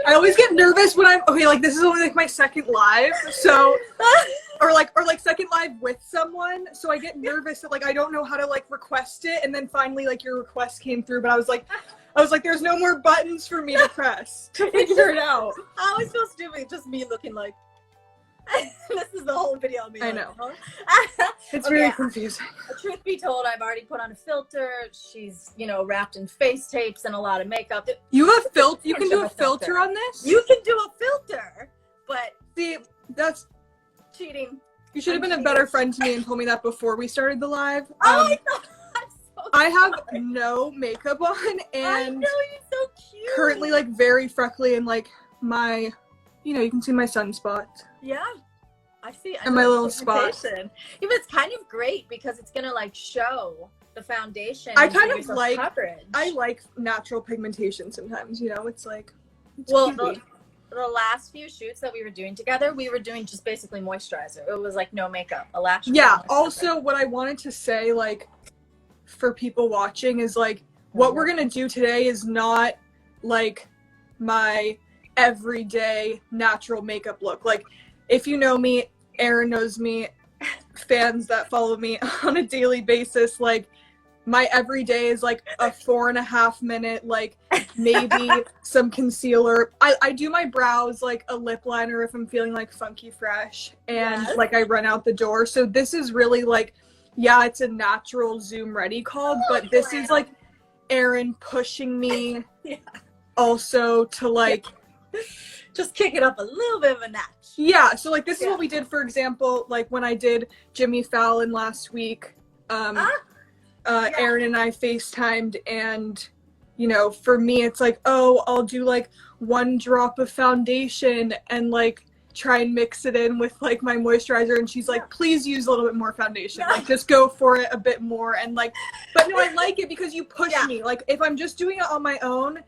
I always get nervous when I'm okay. Like this is only like my second live, so or like second live with someone. So I get nervous that like I don't know how to like request it, and then finally like your request came through, but I was like, there's no more buttons for me to press to figure it out. I was supposed to do it, just me looking like. This is the whole video of me. I know. It's Okay, very confusing. Truth be told, I've already put on a filter. She's, wrapped in face tapes and a lot of makeup. You have You can do a filter on this? You can do a filter, but see, that's cheating. You should have been a better friend to me and told me that before we started the live. Oh, I know. I'm so I have sorry. no makeup on, and I know, you're so cute. currently like very freckly, and like my, you can see my sunspots. Yeah, I see. And my little spots. Yeah, but it's kind of great because it's gonna like show the foundation. I kind of like coverage. I like natural pigmentation sometimes. It's like. It's the last few shoots that we were doing together, we were doing just basically moisturizer. It was like no makeup, a lash. Yeah. Also, what I wanted to say, like, for people watching, is like what we're gonna do today is not like my everyday natural makeup look. Like, if you know me, Erin knows me, fans that follow me on a daily basis, like my everyday is like a 4.5 minute, like maybe some concealer. I do my brows, like a lip liner if I'm feeling like funky fresh, and like I run out the door. So this is really like, yeah, it's a natural Zoom ready call, but this is like Erin pushing me also to like just kick it up a little bit of a notch. Yeah, so like this is what we did, for example, like when I did Jimmy Fallon last week, Erin and I FaceTimed, and for me it's like, oh, I'll do like 1 drop of foundation and like try and mix it in with like my moisturizer, and she's like, please use a little bit more foundation, like just go for it a bit more, and like, but no, I like it because you push me. Like if I'm just doing it on my own,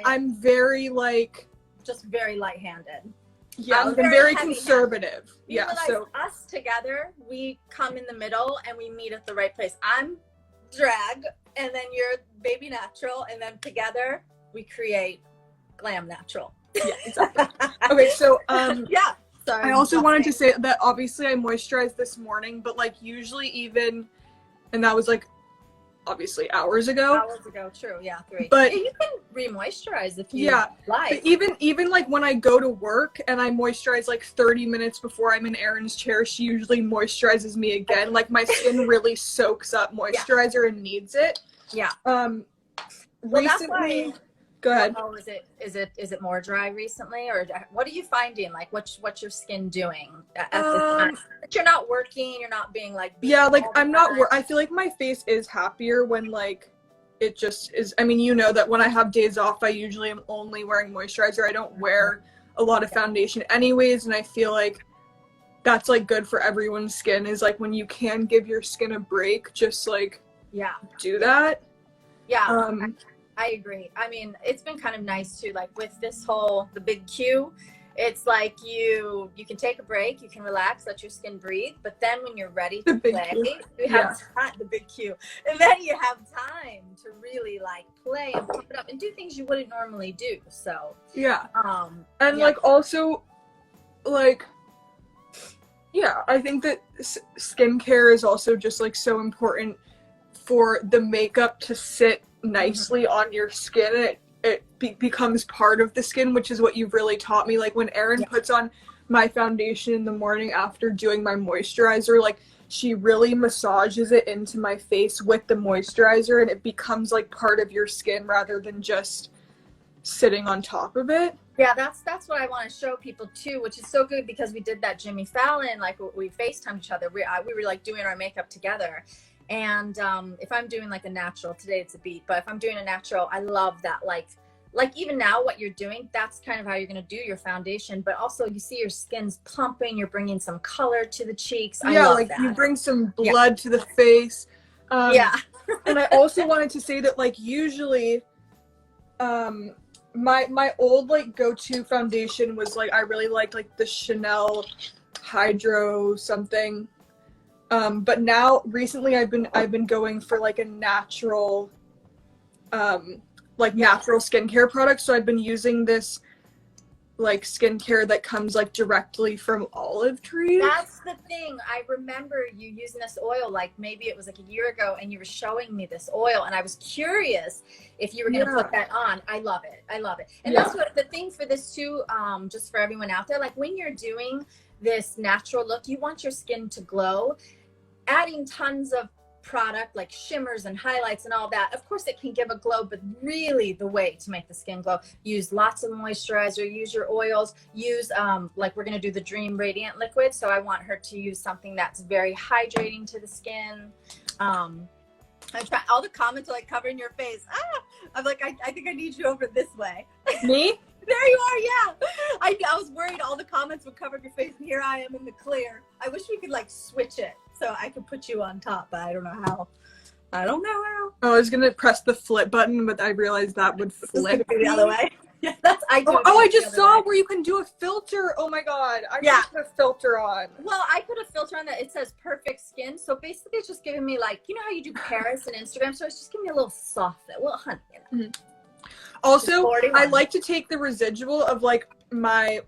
I'm very like just very light-handed. Yeah, I'm very conservative. Yeah, so us together, we come in the middle and we meet at the right place. I'm drag, and then you're baby natural, and then together we create glam natural. Yeah, exactly. Okay, so yeah. Sorry, I also wanted to say that obviously I moisturized this morning, but like usually even, and that was like obviously hours ago. True, yeah, 3. But you can re-moisturize if you like. But even like when I go to work and I moisturize like 30 minutes before I'm in Erin's chair, she usually moisturizes me again. Like my skin really soaks up moisturizer and needs it. Yeah. Recently, go ahead. Oh, is it more dry recently, or what are you finding? Like, what's your skin doing at this time? You're not working. You're not being like. Yeah, like I'm not. I feel like my face is happier when like it just is. I mean, that when I have days off, I usually am only wearing moisturizer. I don't wear a lot of foundation, anyways, and I feel like that's like good for everyone's skin. Is like when you can give your skin a break, just like do that. Yeah. I agree. I mean, it's been kind of nice too, like with this whole, the big Q, it's like you can take a break, you can relax, let your skin breathe, but then when you're ready to play, you have time, the big Q, and then you have time to really like play and pump it up and do things you wouldn't normally do. So like also like I think that skincare is also just like so important for the makeup to sit nicely on your skin. It becomes part of the skin, which is what you've really taught me. Like when Erin puts on my foundation in the morning after doing my moisturizer, like she really massages it into my face with the moisturizer, and it becomes like part of your skin rather than just sitting on top of it. Yeah, that's what I want to show people too, which is so good because we did that Jimmy Fallon, like we FaceTimed each other. We were like doing our makeup together. And if I'm doing like a natural, today it's a beat, but if I'm doing a natural, I love that, like even now what you're doing, that's kind of how you're going to do your foundation, but also you see your skin's pumping, you're bringing some color to the cheeks. I love like that. You bring some blood to the face. And I also wanted to say that like usually my old like go-to foundation was like, I really liked like the Chanel Hydro something. But now recently I've been going for like a natural, natural skincare product. So I've been using this like skincare that comes like directly from olive trees. That's the thing. I remember you using this oil, like maybe it was like a year ago, and you were showing me this oil, and I was curious if you were going to put that on. I love it. I love it. And that's what the thing for this too, just for everyone out there, like when you're doing this natural look, you want your skin to glow. Adding tons of product like shimmers and highlights and all that, of course it can give a glow, but really the way to make the skin glow, use lots of moisturizer, use your oils, use like we're going to do the Dream Radiant liquid, so I want her to use something that's very hydrating to the skin. I'm trying, all the comments are like covering your face. I'm like, I think I need you over this way. Me? There you are. Yeah, I was worried all the comments would cover your face, and here I am in the clear. I wish we could like switch it so I could put you on top, but I don't know how. Oh, I was gonna press the flip button, but I realized that would flip the other way. Yeah, I just saw where you can do a filter. Oh my god, I just put a filter on. Well, I put a filter on that. It says perfect skin, so basically it's just giving me like, you know how you do Paris and Instagram, so it's just giving me a little soft, a little honey. You know? Also, I like to take the residual of like my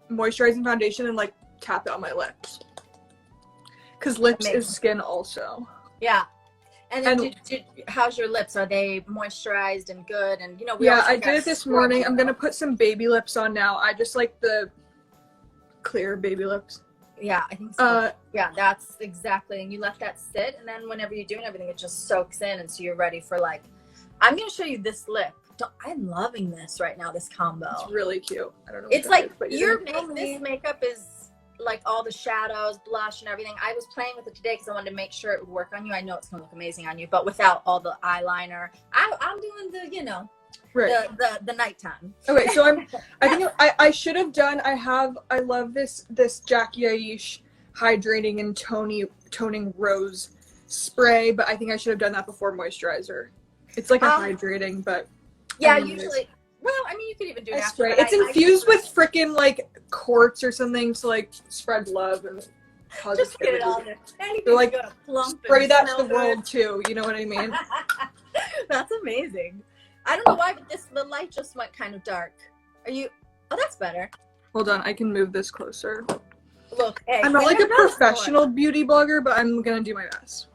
moisturizing foundation and like tap it on my lips. Because lips is skin also. Yeah. And then how's your lips? Are they moisturized and good? And you know, I did it this morning. I'm gonna put some baby lips on now. I just like the clear baby lips. Yeah, I think so. Yeah, that's exactly. And you let that sit, and then whenever you're doing everything, it just soaks in, and so you're ready for like. I'm gonna show you this lip. I'm loving this right now. This combo. It's really cute. I don't know. It's like this makeup is like all the shadows, blush, and everything. I was playing with it today because I wanted to make sure it would work on you. I know it's gonna look amazing on you, but without all the eyeliner. I'm doing the, you know, the nighttime. Okay, so I think I should have done. I love this Jackie Aish hydrating and toning rose spray, but I think I should have done that before moisturizer. It's like a hydrating, but yeah, usually. Well, I mean, you could even do it after. Spray. It's infused with freaking like quartz or something to like spread love and positivity. Just get it on there. They're like spray that to the world too. You know what I mean? That's amazing. I don't know why, but the light just went kind of dark. Are you? Oh, that's better. Hold on, I can move this closer. Look, hey, I'm not like a professional beauty blogger, but I'm gonna do my best.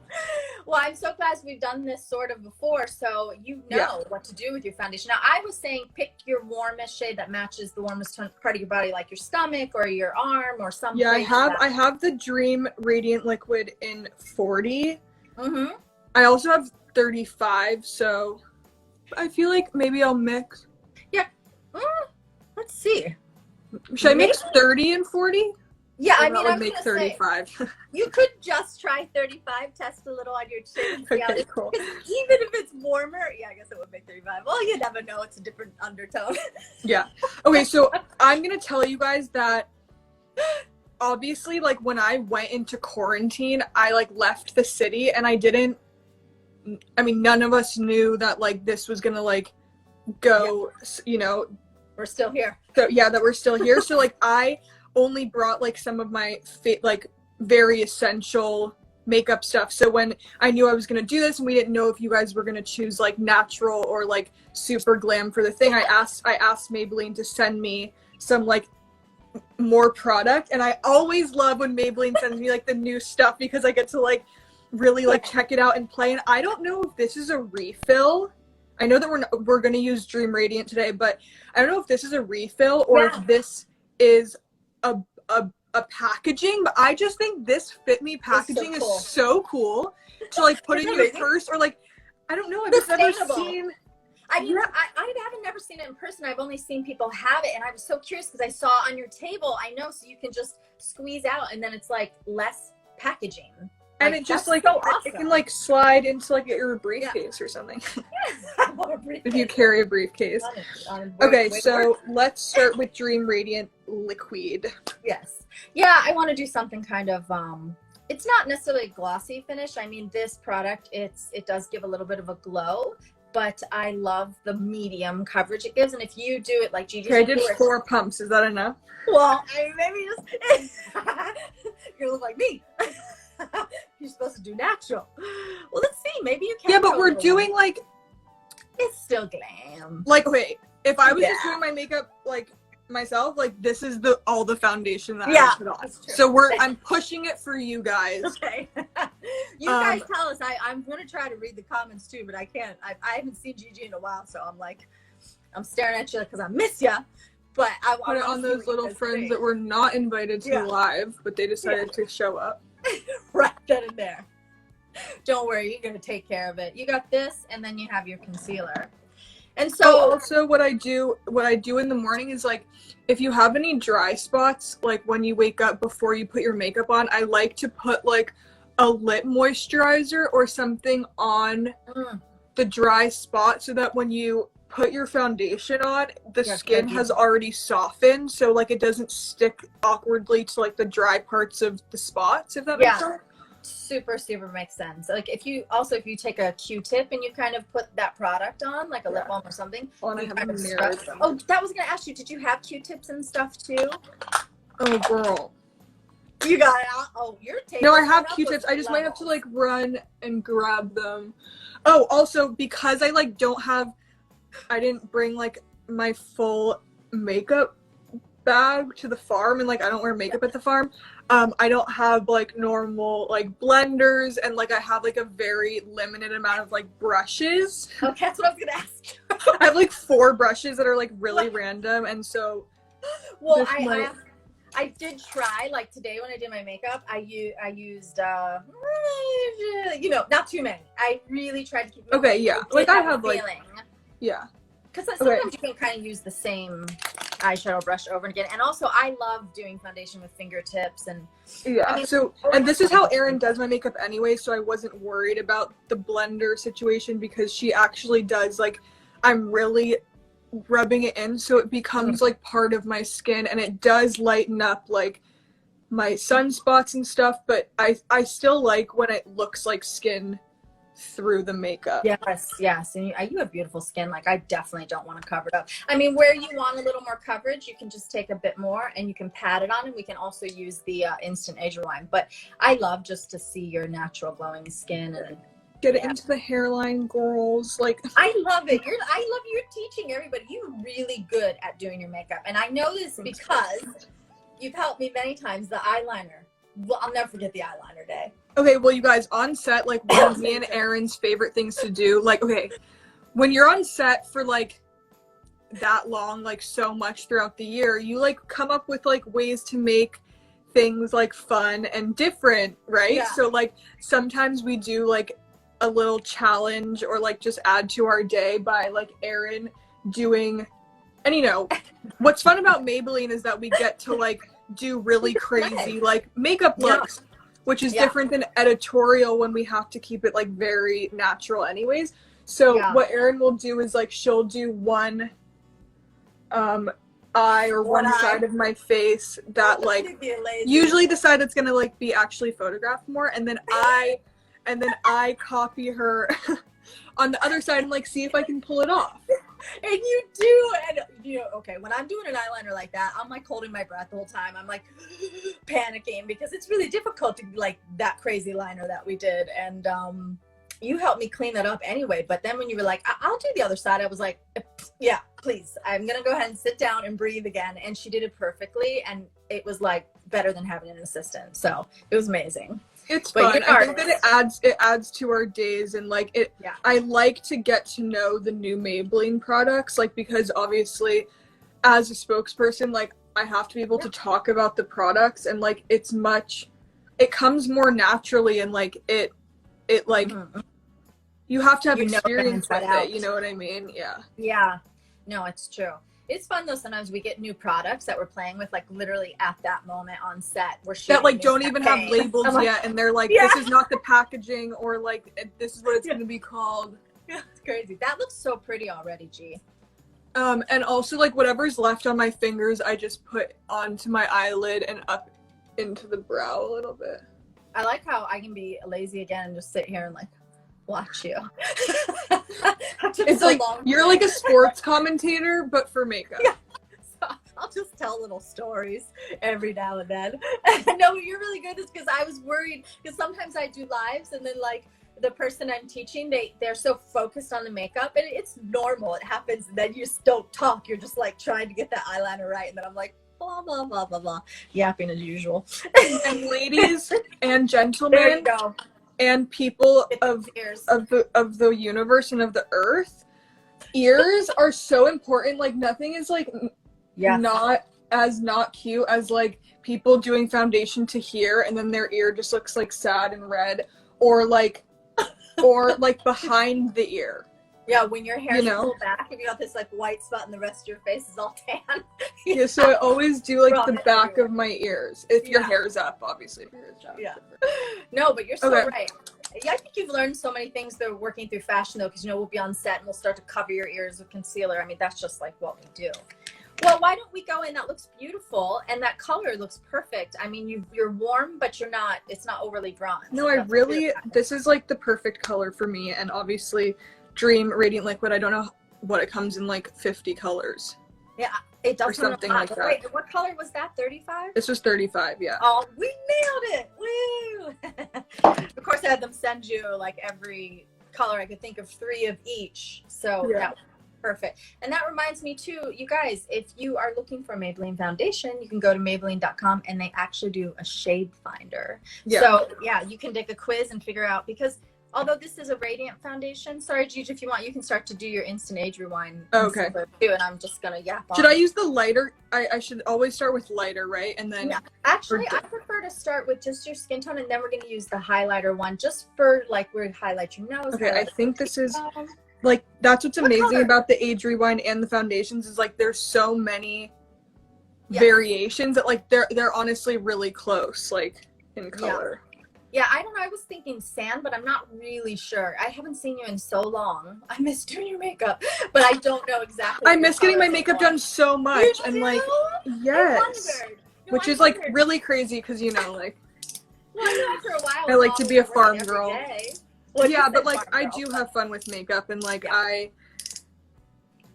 Well, I'm so glad we've done this sort of before, so you know what to do with your foundation. Now, I was saying pick your warmest shade that matches the warmest part of your body, like your stomach or your arm or something. Yeah, I have the Dream Radiant Liquid in 40. Mm-hmm. I also have 35, so I feel like maybe I'll mix. Yeah. Let's see. Should I mix 30 and 40? Yeah, I mean, I would make 35. Say, you could just try 35, test a little on your chin. Okay, cool. Even if it's warmer, yeah, I guess it would make 35. Well, you never know. It's a different undertone. Yeah. Okay, so I'm going to tell you guys that obviously, like, when I went into quarantine, I, like, left the city and none of us knew that, like, this was going to, like, go, you know. We're still here. So, yeah, that we're still here. So, like, I only brought like some of my like very essential makeup stuff. So when I knew I was gonna do this and we didn't know if you guys were gonna choose like natural or like super glam for the thing, I asked Maybelline to send me some like more product, and I always love when Maybelline sends me like the new stuff because I get to like really like check it out and play. And I don't know if this is a refill. I know that we're gonna use Dream Radiant today, but I don't know if this is a refill or if this is a packaging, but I just think this Fit Me packaging is so cool to like put in your purse, or like, I don't know, I've never seen. I mean, I haven't never seen it in person. I've only seen people have it, and I was so curious because I saw on your table. I know, so you can just squeeze out, and then it's like less packaging. And it just like, so awesome. It can like slide into like your briefcase or something. I want a briefcase. If you carry a briefcase. Okay, so let's start with Dream Radiant Liquid. Yes. Yeah, I want to do something kind of, it's not necessarily a glossy finish. I mean, this product, it does give a little bit of a glow, but I love the medium coverage it gives. And if you do it like Gigi, I did 4 pumps. Is that enough? Well, maybe just, you're gonna look like me. You're supposed to do natural. Well, let's see. Maybe you can. Yeah, but we're doing like. It's still glam. Like, wait. If I was just doing my makeup like myself, like this is all the foundation that Yeah, I put on. that's true. So I'm pushing it for you guys. Okay. You guys tell us. I'm gonna try to read the comments too, but I can't. I haven't seen Gigi in a while, so I'm staring at you because I miss you. But I put it on those little friends that were not invited to live, but they decided to show up. Right then and there. Don't worry, you're gonna take care of it. You got this, and then you have your concealer. And so also what I do in the morning is like, if you have any dry spots, like when you wake up before you put your makeup on, I like to put like a lip moisturizer or something on the dry spot so that when you put your foundation on, the skin has already softened, so like it doesn't stick awkwardly to like the dry parts of the spots, if that makes sense. Super makes sense. Like if you take a Q-tip and you kind of put that product on, like a lip balm or something. Oh, and I have a mirror. Oh, that was gonna ask you, did you have Q-tips and stuff too? Oh girl. You got it. Oh, you're taking. No, I have Q-tips. I just might have to like run and grab them. Oh, also because I like I didn't bring like my full makeup bag to the farm, and like I don't wear makeup at the farm. I don't have like normal like blenders, and like I have like a very limited amount of like brushes. Okay, that's what I was gonna ask. I have like 4 brushes that are like really random, and so well I did try, like today when I did my makeup, I used not too many. I really tried to keep like I have like because sometimes you can kind of use the same eyeshadow brush over and again, and also I love doing foundation with fingertips and and this is how Erin does my makeup anyway, so I wasn't worried about the blender situation because she actually does like, I'm really rubbing it in so it becomes like part of my skin, and it does lighten up like my sunspots and stuff, but I still like when it looks like skin through the makeup. Yes, and you have beautiful skin. Like I definitely don't want to cover it up. I mean, where you want a little more coverage, you can just take a bit more and you can pat it on, and we can also use the instant age rewind. But I love just to see your natural glowing skin and get it into the hairline, girls. Like I love it. You're teaching everybody. You're really good at doing your makeup, and I know this because you've helped me many times. The eyeliner. Well, I'll never forget the eyeliner day. Okay, well, you guys, on set, like, one of me and Erin's favorite things to do, like, okay, when you're on set for, like, that long, like, so much throughout the year, you, like, come up with, like, ways to make things, like, fun and different, right? Yeah. So, like, sometimes we do, like, a little challenge or, like, just add to our day by, like, Erin doing, and, you know, what's fun about Maybelline is that we get to, like, do really crazy like makeup looks, which is different than editorial when we have to keep it like very natural anyways. So what Erin will do is like she'll do one eye or one side of my face that like usually the side that's gonna like be actually photographed more, and then I copy her on the other side and like see if I can pull it off. And you do, and okay, when I'm doing an eyeliner like that, I'm like holding my breath the whole time. I'm like panicking because it's really difficult to like that crazy liner that we did, and you helped me clean that up anyway. But then when you were like, I'll do the other side, I was like, yeah, please, I'm gonna go ahead and sit down and breathe again. And she did it perfectly, and it was like better than having an assistant. So it was amazing. It's fun. I think that it adds to our days, and like it. Yeah. I like to get to know the new Maybelline products, like because obviously, as a spokesperson, like I have to be able to talk about the products, and like it comes more naturally, and like it like you have to have experience with it. You know what I mean? Yeah. Yeah. No, it's true. It's fun though. Sometimes we get new products that we're playing with, like literally at that moment on set. We're shooting that like don't even have labels yet, and they're like, this is not the packaging, or like this is what it's going to be called. Yeah, it's crazy. That looks so pretty already, G. And also like whatever's left on my fingers, I just put onto my eyelid and up into the brow a little bit. I like how I can be lazy again and just sit here and like watch you. It's like you're like a sports commentator, but for makeup. Yeah. So I'll just tell little stories every now and then. No, you're really good. It's because I was worried because sometimes I do lives and then like the person I'm teaching, they're so focused on the makeup, and it's normal. It happens, and then you just don't talk. You're just like trying to get that eyeliner right, and then I'm like blah blah blah blah blah, yapping as usual. And ladies and There you gentlemen go. and people Get of those ears. the universe and of the earth, ears are so important. Like nothing is like Yeah. not cute as like people doing foundation to here and then their ear just looks like sad and red, or like behind the ear. Yeah, when your hair's You know? pulled back and you got this like white spot and the rest of your face is all tan. Yeah, so I always do like the Raw back everywhere. of my ears. If your Yeah. hair's up, obviously. If your hair's down. Yeah. No, but you're so Okay. right. Yeah, I think you've learned so many things that are working through fashion though, because we'll be on set and we'll start to cover your ears with concealer. I mean, that's just like what we do. Well, why don't we go in? That looks beautiful, and that color looks perfect. I mean, you're warm, but it's not overly bronze. No, I really, this is like the perfect color for me, and obviously Dream Radiant Liquid, I don't know what it comes in, like 50 colors. Yeah, it does. Or something like that. Wait, what color was that? 35? This was 35, yeah. Oh, we nailed it! Woo! Of course, I had them send you like every color I could think of, 3 of each. So Yeah. that was perfect. And that reminds me too, you guys, if you are looking for Maybelline foundation, you can go to Maybelline.com and they actually do a shade finder. Yeah. So yeah, you can take a quiz and figure out, because although this is a radiant foundation, sorry Gigi, if you want, you can start to do your instant age rewind. Okay. Too, and I'm just gonna yap on. Should I use the lighter? I should always start with lighter, right? And then Yeah. Actually, I prefer to start with just your skin tone, and then we're gonna use the highlighter one just for like where you highlight your nose. okay, I think this is um, like, that's what's What amazing color? about the age rewind and the foundations is like there's so many Yeah. variations that like they're honestly really close, like in color. Yeah, I don't know. I was thinking sand, but I'm not really sure. I haven't seen you in so long. I miss doing your makeup, but I don't know exactly. I miss getting my makeup done so much, You and do? like I yes, wondered. No, which I is like wondered. really crazy because like Well, I know after a while. I like to be a it's all farm every girl. day. Well, you yeah, said but like farm I girl, do but have fun with makeup, and like Yeah.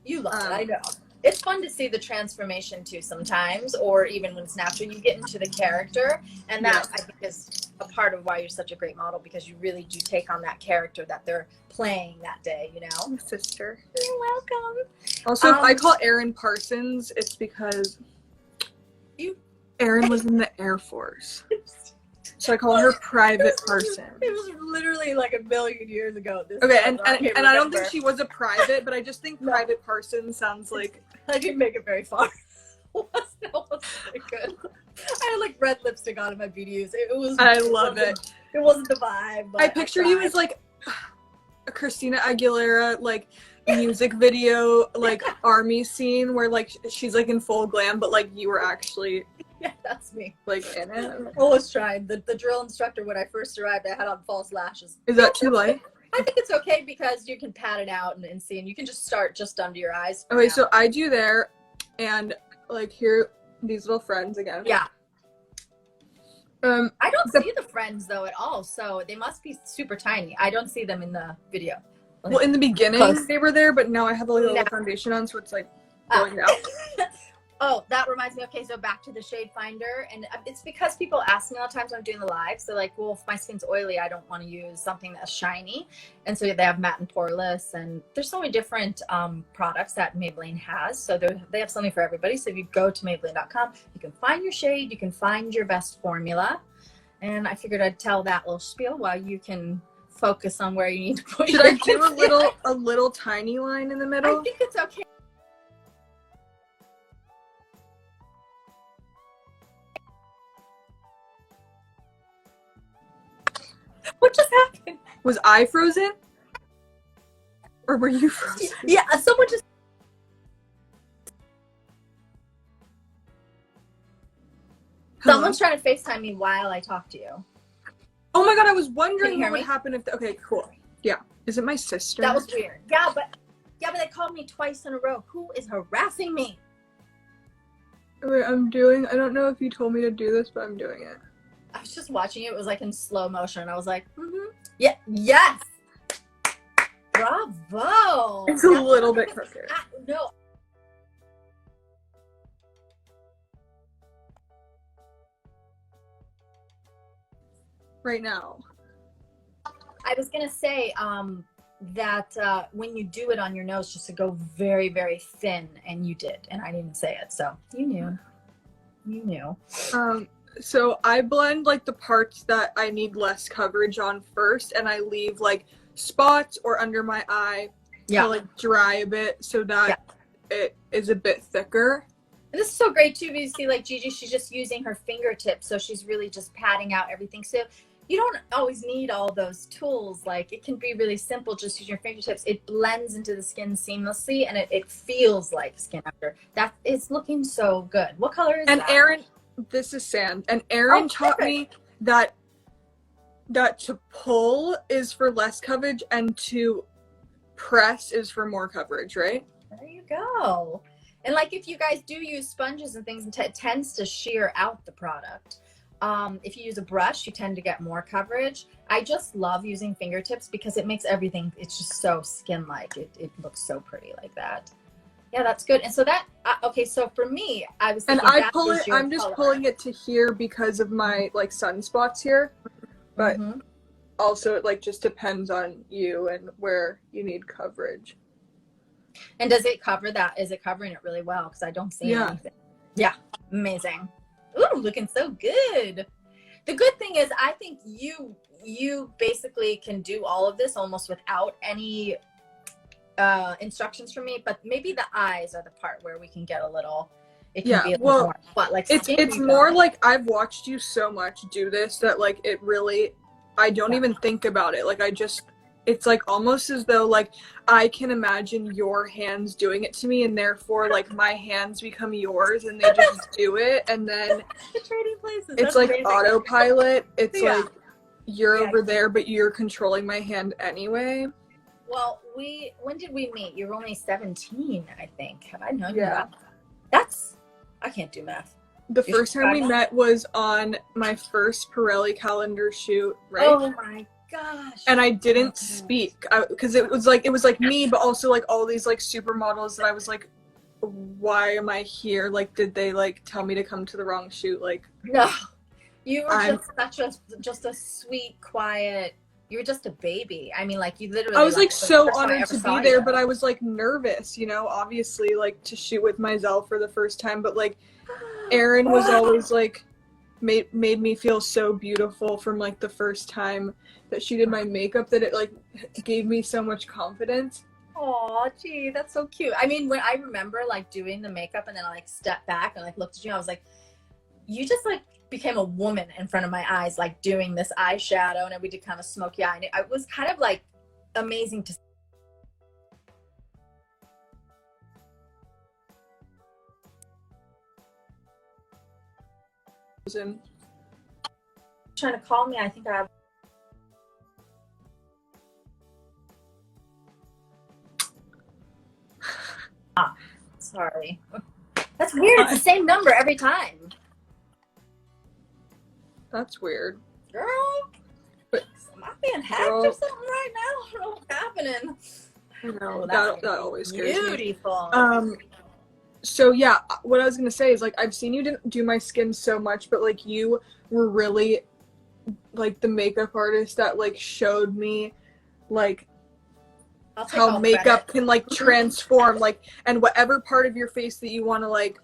You love it. I know. It's fun to see the transformation too sometimes, or even when it's natural, you get into the character, and that I think is a part of why you're such a great model, because you really do take on that character that they're playing that day, you know? sister. You're welcome. Also, if I call Erin Parsons, it's because Erin was in the Air Force. So I call her Private Parsons. It was literally like a million years ago. Okay, and I don't think she was a private, but I just think No. Private Parsons sounds like... I didn't make it very far. That wasn't very good. I had like red lipstick on in my videos. I love it. It wasn't the vibe. But I picture you tried. as like a Christina Aguilera like music video, like army scene where like she's like in full glam, but like you were actually Yeah, that's me. like in it. I was trying. The drill instructor, when I first arrived, I had on false lashes. Is that too light? I think it's okay because you can pat it out and see, and you can just start just under your eyes. Okay, so I do there, and like here, these little friends again. Yeah. I don't the- see the friends though at all, so they must be super tiny. I don't see them in the video. Well, in the beginning Close. they were there, but now I have a little No. foundation on, so it's like Ah. going out. Oh, that reminds me. Okay, so back to the shade finder, and it's because people ask me all the times when I'm doing the lives. They're like, "Well, if my skin's oily, I don't want to use something that's shiny," and so they have matte and poreless, and there's so many different products that Maybelline has. So they have something for everybody. So if you go to Maybelline.com, you can find your shade, you can find your best formula, and I figured I'd tell that little spiel while you can focus on where you need to put. Should your I do concealer. a little tiny line in the I middle? think it's okay. What just happened? Was I frozen? Or were you frozen? Yeah, someone just. Hello? Someone's trying to FaceTime me while I talk to you. Oh my god, I was Can wondering you what hear would me? happen if... Okay, cool. Yeah. Is it my sister? That was weird. Yeah, but they called me twice in a row. Who is harassing me? Wait, I don't know if you told me to do this, but I'm doing it. I was just watching it. It was like in slow motion. I was like, yeah, yes. Bravo. It's a little bit crooked. No. Right now. I was gonna say that when you do it on your nose, just to go very, very thin, and you did, and I didn't say it, so you knew. You knew. So I blend like the parts that I need less coverage on first, and I leave like spots or under my eye to like dry a bit so that it is a bit thicker. And this is so great too, because you see like Gigi, she's just using her fingertips, so she's really just patting out everything. So you don't always need all those tools. Like it can be really simple, just use your fingertips. It blends into the skin seamlessly, and it feels like skin after. That it's looking so good. What color is that? And Erin, this is sand. And Erin taught me that to pull is for less coverage and to press is for more coverage, right? There you go. And like if you guys do use sponges and things, it tends to shear out the product. If you use a brush, you tend to get more coverage. I just love using fingertips because it makes everything, it's just so skin-like. It looks so pretty like that. Yeah, that's good. And so that, okay, so for me, I was thinking and I pull it, I'm just pulling it to here because of my like sunspots here. But also it like just depends on you and where you need coverage. And does it cover that? Is it covering it really well? Because I don't see anything. Yeah, amazing. Ooh, looking so good. The good thing is I think you basically can do all of this almost without any instructions from me, but maybe the eyes are the part where we can get a little, it can be a little more, but like it's more like I've watched you so much do this that like it really, I don't even think about it. Like it's like almost as though like I can imagine your hands doing it to me, and therefore like my hands become yours and they just do it, and then trading places. It's That's like amazing. autopilot. It's like you're over there but you're controlling my hand anyway. Well, when did we meet? You were only 17, I think. Have I known you that? That's, I can't do math. The first time we met was on my first Pirelli calendar shoot, right? Oh my gosh. And I didn't speak because it was like me, but also like all these like supermodels that I was like, why am I here? Like, did they like tell me to come to the wrong shoot? Like, no, you were just a sweet, quiet. You were just a baby. I mean, like you literally. I was like so honored to be there, but I was like nervous, you know, obviously like to shoot with myself for the first time. But like Erin was always like made me feel so beautiful from like the first time that she did my makeup, that it like gave me so much confidence. Oh, gee, that's so cute. I mean, when I remember like doing the makeup and then I like stepped back and like looked at you, I was like, you just like became a woman in front of my eyes, like doing this eyeshadow, and then we did kind of smoky eye, and it was kind of like amazing to see. Trying to call me. I think I have. Sorry. That's weird. It's the same number every time. That's weird. Girl, but am I being hacked or something right now? I don't know what's happening. No, that always scares me. Beautiful. So yeah, what I was gonna say is like I've seen you do my skin so much, but like you were really like the makeup artist that like showed me like how makeup can like transform like, and whatever part of your face that you want to like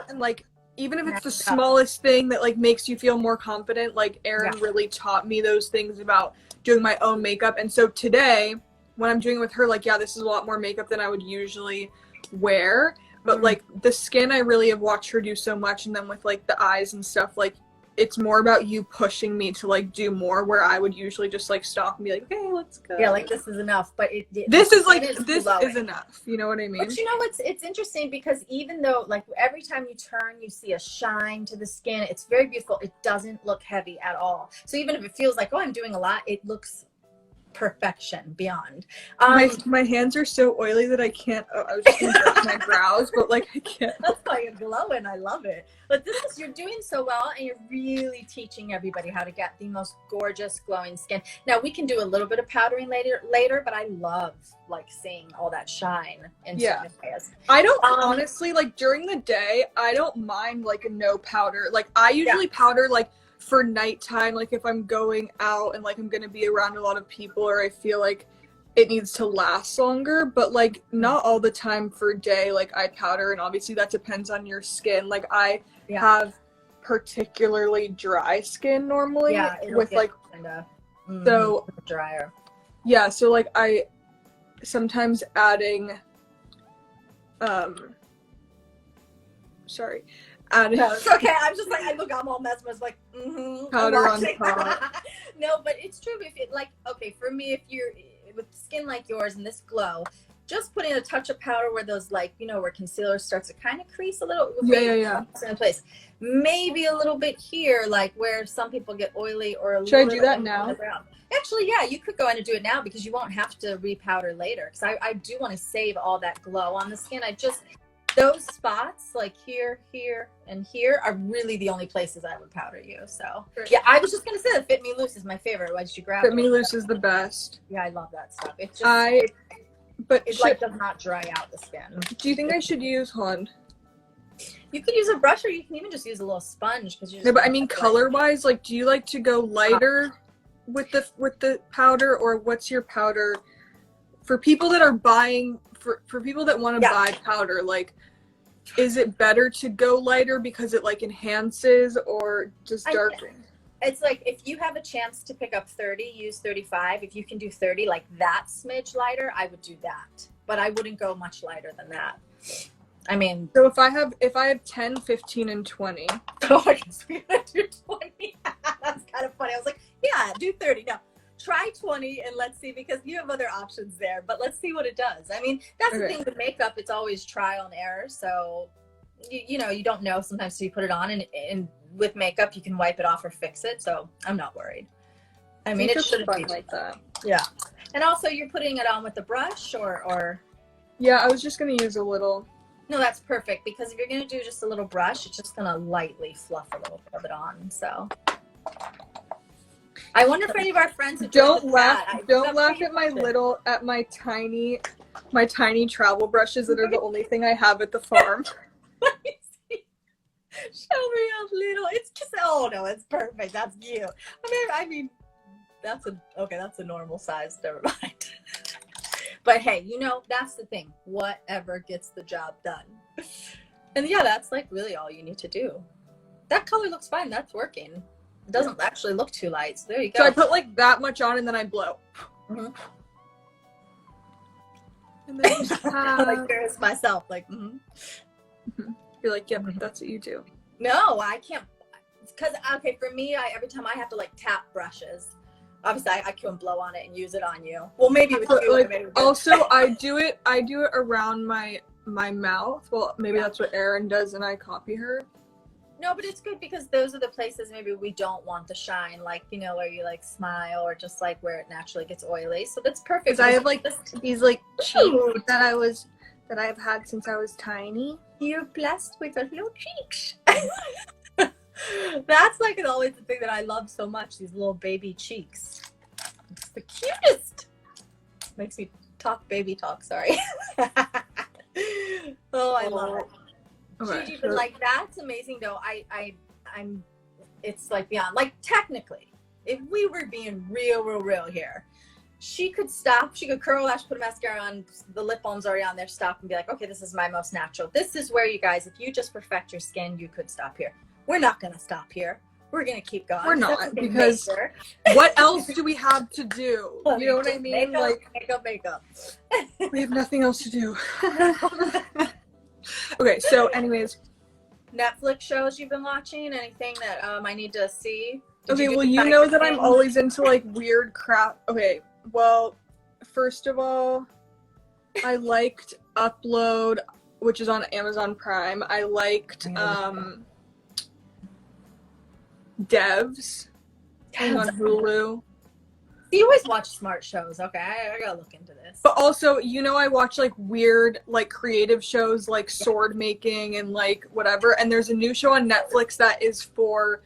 and like even if it's the smallest thing that like makes you feel more confident, like Erin really taught me those things about doing my own makeup. And so today when I'm doing it with her, like this is a lot more makeup than I would usually wear, but like the skin I really have watched her do so much, and then with like the eyes and stuff, like it's more about you pushing me to like do more, where I would usually just like stop and be like, okay, let's go. Yeah, like this is enough. But this is enough. You know what I mean? But you know, it's interesting because even though like every time you turn, you see a shine to the skin. It's very beautiful. It doesn't look heavy at all. So even if it feels like, oh, I'm doing a lot, it looks perfection beyond. My hands are so oily that I can't. I was just gonna brush my brows, but like I can't. That's why you're glowing. I love it. But you're doing so well, and you're really teaching everybody how to get the most gorgeous glowing skin. Now we can do a little bit of powdering later, but I love like seeing all that shine in certain areas. I don't honestly like during the day. I don't mind like a no powder. Like I usually powder like for nighttime, like if I'm going out and like I'm gonna be around a lot of people, or I feel like it needs to last longer, but like not all the time for day, like eye powder, and obviously that depends on your skin. Like I have particularly dry skin normally with like kinda, so drier. Yeah, so like I sometimes adding adding Okay, I'm just like, I'm all mesmerized, like, powder on top. No, but it's true. If it like, okay, for me, if you're with skin like yours and this glow, just putting a touch of powder where those, like, you know, where concealer starts to kind of crease a little. Yeah. In place. Maybe a little bit here, like where some people get oily or a Should little. I do that now? Actually, yeah, you could go in and do it now because you won't have to repowder later. Because I do want to save all that glow on the skin. Those spots like here, and here are really the only places I would powder you. So yeah, I was just gonna say that Fit Me Loose is my favorite. Why did you grab it? Fit Me Loose is the best. Yeah, I love that stuff. It just it like does not dry out the skin. Do you think I should use You could use a brush, or you can even just use a little sponge because No, but I mean color wise, like do you like to go lighter with the powder, or what's your powder for people that are buying for people that want to buy powder? Like, is it better to go lighter because it like enhances, or just darken? It's like if you have a chance to pick up 30, use 35. If you can do 30, like that smidge lighter, I would do that. But I wouldn't go much lighter than that. I mean, so if I have 10, 15, and 20. Oh, I guess we're gonna do 20. That's kind of funny. I was like, yeah, do 30. No, try 20 and let's see, because you have other options there, but let's see what it does. I mean, that's the thing with makeup, it's always trial and error. So you know, you don't know sometimes till you put it on, and with makeup you can wipe it off or fix it. So I'm not worried. I mean, it shouldn't be like that. Yeah. And also you're putting it on with a brush or yeah, I was just gonna use a little. No, that's perfect, because if you're going to do just a little brush, it's just going to lightly fluff a little bit of it on. So I wonder if any of our friends who don't laugh at my tiny travel brushes that are the only thing I have at the farm. Let me see. Show me how little. It's just, oh no, it's perfect. That's cute. I mean that's a normal size. Never mind. But hey, you know, that's the thing. Whatever gets the job done. And yeah, that's like really all you need to do. That color looks fine. That's working. It doesn't actually look too light. So there you go. So I put like that much on and then I blow. Mm-hmm. And then just like there's myself. Like, You're like, yep, that's what you do. No, I can't. Because, okay, for me, every time I have to like tap brushes. Obviously, I can blow on it and use it on you. Well, maybe with you. Like, maybe also, I do it around my mouth. Well, maybe that's what Erin does, and I copy her. No, but it's good because those are the places maybe we don't want the shine, like, you know, where you like smile, or just like where it naturally gets oily. So that's perfect. Because I have like these like cheeks that I've had since I was tiny. You're blessed with those little cheeks. That's like always the thing that I love so much, these little baby cheeks. It's the cutest. Makes me talk baby talk, sorry. Oh, I love it. Okay. Gigi, but like that's amazing though. I'm it's like beyond, like technically, if we were being real here, she could stop, she could curl lash, put a mascara on, the lip balm's already on there, stop and be like, okay, this is my most natural. This is where, you guys, if you just perfect your skin, you could stop here. We're not going to stop here. We're going to keep going. We're not, because what else do we have to do? You know what I mean? Makeup. We have nothing else to do. Okay, so anyways. Netflix shows you've been watching? Anything that I need to see? Okay, well, you know that I'm always into like weird crap. Okay, well, first of all, I liked Upload, which is on Amazon Prime. I liked Devs on Hulu. You always watch smart shows. Okay, I gotta look into this. But also, you know, I watch like weird, like creative shows, like sword making and like whatever. And there's a new show on Netflix that is for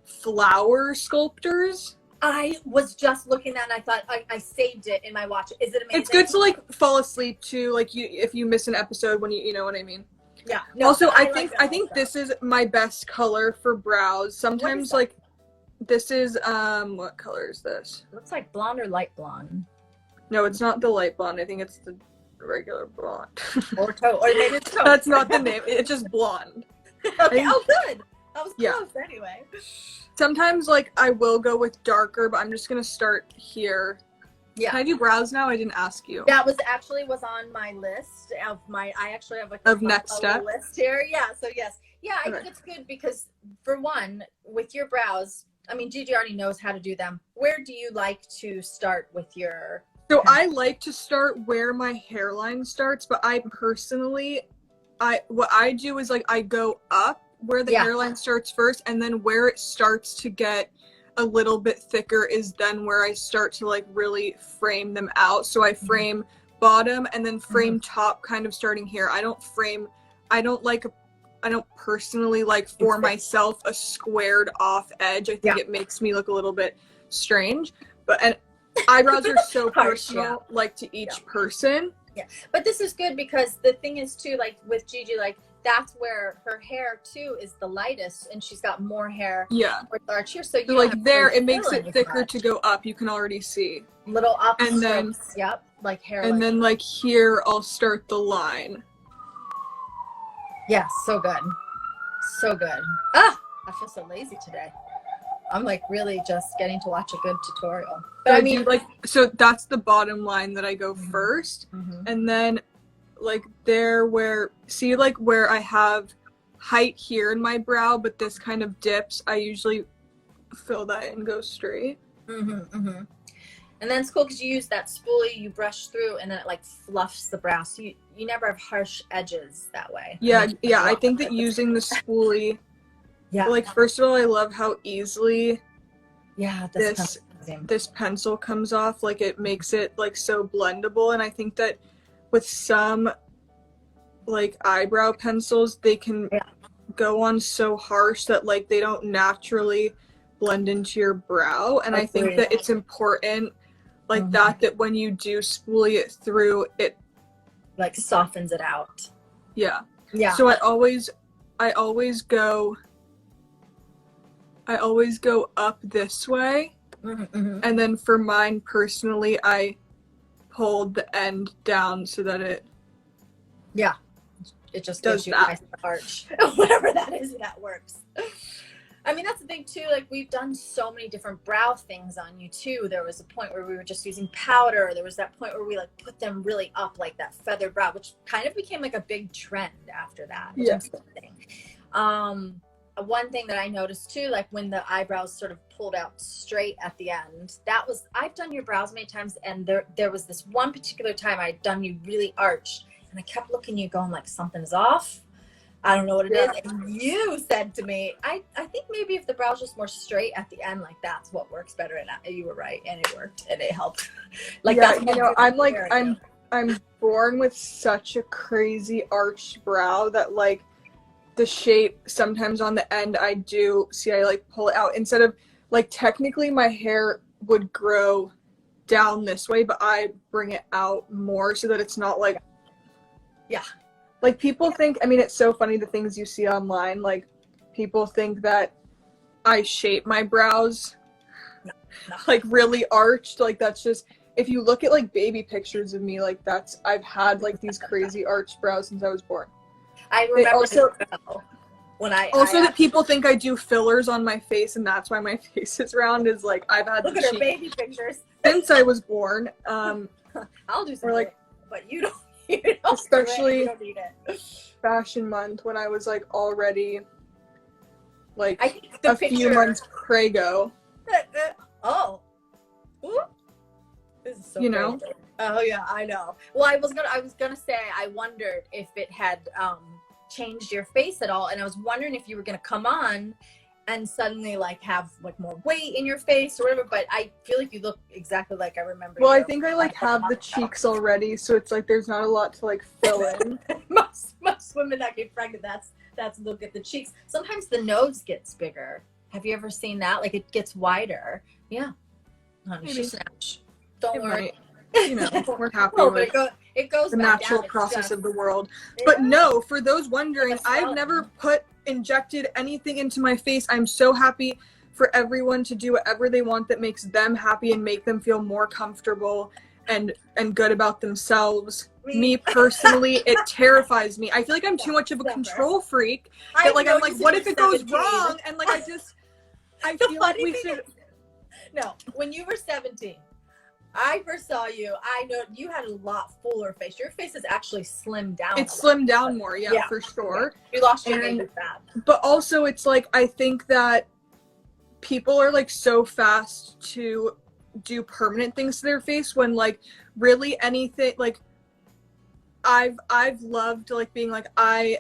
flower sculptors. I was just looking at it and I thought I saved it in my watch. Is it amazing? It's good to like fall asleep to, like, if you miss an episode when you know what I mean. Yeah. No, also, I think this is my best color for brows. Sometimes like This is, what color is this? Looks like blonde or light blonde. No, it's not the light blonde. I think it's the regular blonde. Or maybe it's taupe. That's not the name. It's just blonde. Okay. Oh, good. That was close anyway. Sometimes, like, I will go with darker, but I'm just gonna start here. Yeah. Can I do brows now? I didn't ask you. That was on my list of I actually have like of next step list here. Yeah. So yes. Yeah, I Okay. think it's good because for one, with your brows, I mean, Gigi already knows how to do them. Where do you like to start with your? So I like to start where my hairline starts, but I personally, what I do is like I go up where the hairline starts first, and then where it starts to get a little bit thicker is then where I start to like really frame them out. So I frame bottom and then frame top, kind of starting here. I don't personally like for myself a squared off edge. I think it makes me look a little bit strange, and eyebrows are so personal, like to each person. Yeah, but this is good because the thing is too, like with Gigi, like that's where her hair too is the lightest, and she's got more hair. Yeah, with arch here, so you like there, it makes it thicker to go up. You can already see little up and then like hair, and then like here I'll start the line. Yeah, so good, so good. Ah, I feel so lazy today. I'm like really just getting to watch a good tutorial. But I mean, like, so that's the bottom line that I go first, and then like there where where I have height here in my brow, but this kind of dips, I usually fill that and go straight. And then it's cool because you use that spoolie, you brush through, and then it like fluffs the brow, so you never have harsh edges that way. Yeah, I think that using the spoolie, like first of all, I love how easily this pencil comes off. Like it makes it like so blendable, and I think that with some like eyebrow pencils, they can go on so harsh that like they don't naturally blend into your brow, and I think that it's important like that when you do spoolie it through, it like softens it out. Yeah. So I always go up this way, and then for mine personally, I pulled the end down so that it just does gives you that. a nice arch. Whatever that is, that works. I mean, that's the thing too, like we've done so many different brow things on you too. There was a point where we were just using powder. There was that point where we like put them really up, like that feather brow, which kind of became like a big trend after that. One thing that I noticed too, like when the eyebrows sort of pulled out straight at the end, I've done your brows many times, and there was this one particular time I'd done you really arched, and I kept looking at you going like something's off. I don't know what it is. And you said to me, I think maybe if the brow's just more straight at the end, like that's what works better. And you were right, and it worked, and it helped. Like that's I'm born with such a crazy arched brow that like the shape sometimes on the end I like pull it out instead of like technically my hair would grow down this way, but I bring it out more so that it's not like like people think, I mean, it's so funny the things you see online, like people think that I shape my brows like really arched, like that's just, if you look at like baby pictures of me, like I've had like these crazy arched brows since I was born. I remember that people think I do fillers on my face, and that's why my face is round, is like I've had look at her baby pictures since I was born. I'll do something, like, but you don't. Especially fashion month when I was like already like a few months prego. This is so crazy. Know? Oh yeah, I know. Well, I was gonna say I wondered if it had changed your face at all, and I was wondering if you were gonna come on and suddenly like have like more weight in your face or whatever, but I feel like you look exactly like I remember. Well, I think I like have the cheeks already, so it's like there's not a lot to like fill in. most women that get pregnant, that's look at the cheeks. Sometimes the nose gets bigger. Have you ever seen that? Like it gets wider. Yeah. Honey, she snatched. Don't worry. You know, we're happy with it goes the natural process of the world. But no, for those wondering, I've never injected anything into my face. I'm so happy for everyone to do whatever they want that makes them happy and make them feel more comfortable and good about themselves. Me personally, it terrifies me. I feel like I'm too much of a control freak. That like I'm like, what if it goes wrong? And like I feel like we should. No, when you were 17, I first saw you. I know you had a lot fuller face. Your face is actually slimmed down. It's slimmed down more, yeah, for sure. Yeah. You lost your makeup fat. But also, it's like I think that people are like so fast to do permanent things to their face when like really anything like I've loved like being like I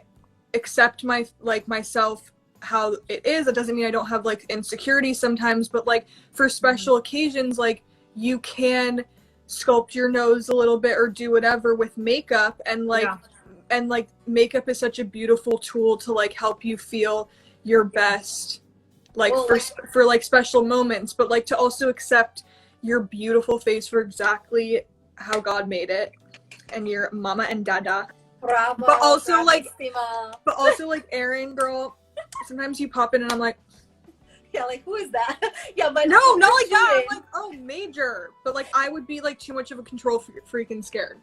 accept my like myself how it is. It doesn't mean I don't have like insecurity sometimes, but like for special occasions, like you can sculpt your nose a little bit or do whatever with makeup, and like and like makeup is such a beautiful tool to like help you feel your best, like for like special moments, but like to also accept your beautiful face for exactly how God made it, and your mama and dada. Bravo, but also bravissima. like Erin, girl, sometimes you pop in and I'm like, yeah, like who is that? Yeah, but no, not like that. I'm like, oh, major. But like I would be like too much of a control freak and scared.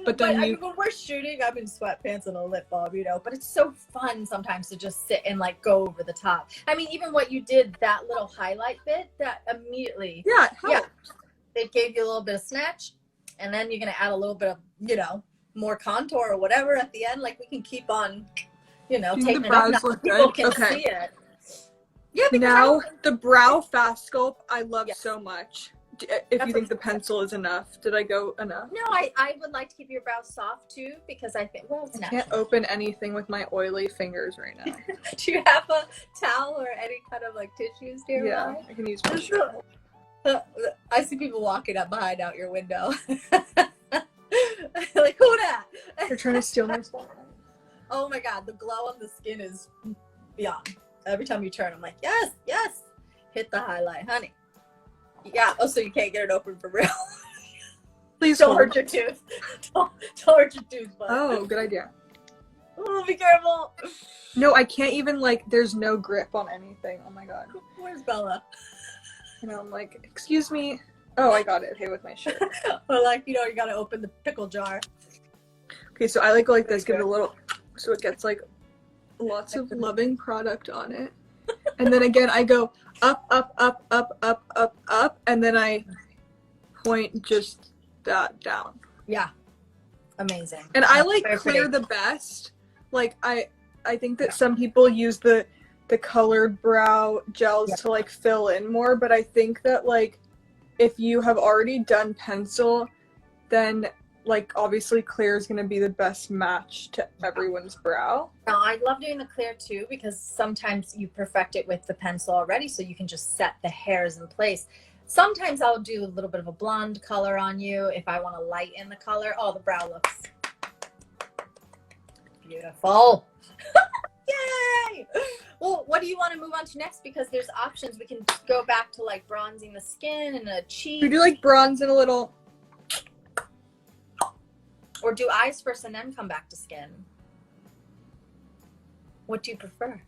But then I mean, when we're shooting, I'm in sweatpants and a lip balm, you know. But it's so fun sometimes to just sit and like go over the top. I mean, even what you did, that little highlight bit, that immediately, it gave you a little bit of snatch, and then you're gonna add a little bit of, you know, more contour or whatever at the end. Like we can keep on, you know, taking it up. Now people can see it. Yeah, because now the brow fast sculpt I love so much. If you think the pencil is enough, did I go enough? No, I would like to keep your brows soft too, because I think, well, it's I can't open anything with my oily fingers right now. Do you have a towel or any kind of like tissues nearby? Yeah, I can use my shirt. I see people walking up behind out your window. Like, who that? They're trying to steal my spotlight. Oh my God, the glow on the skin is beyond. Every time you turn, I'm like, yes, yes, hit the highlight, honey. Yeah. Oh, so you can't get it open for real. Please don't hurt your tooth. Don't hurt your tooth. Bud. Oh, good idea. Oh, be careful. No, I can't even like. There's no grip on anything. Oh my God. Where's Bella? You know, I'm like, excuse me. Oh, I got it. Hey, with my shirt. Or like, you know, you gotta open the pickle jar. Okay, so I like go like this. Give it a little, so it gets like lots of loving product on it. And then again, I go up, up, up, up, up, up, up, and then I point just that down. Yeah. Amazing. And I like clear the best. Like I think that some people use the colored brow gels to like fill in more, but I think that like if you have already done pencil, then like obviously clear is going to be the best match to everyone's brow. No, I love doing the clear too, because sometimes you perfect it with the pencil already, so you can just set the hairs in place. Sometimes I'll do a little bit of a blonde color on you if I want to lighten the color. Oh, the brow looks beautiful. Yay! Well, what do you want to move on to next? Because there's options. We can go back to like bronzing the skin and a cheek. We do like bronze and a little. Or do eyes first and then come back to skin? What do you prefer?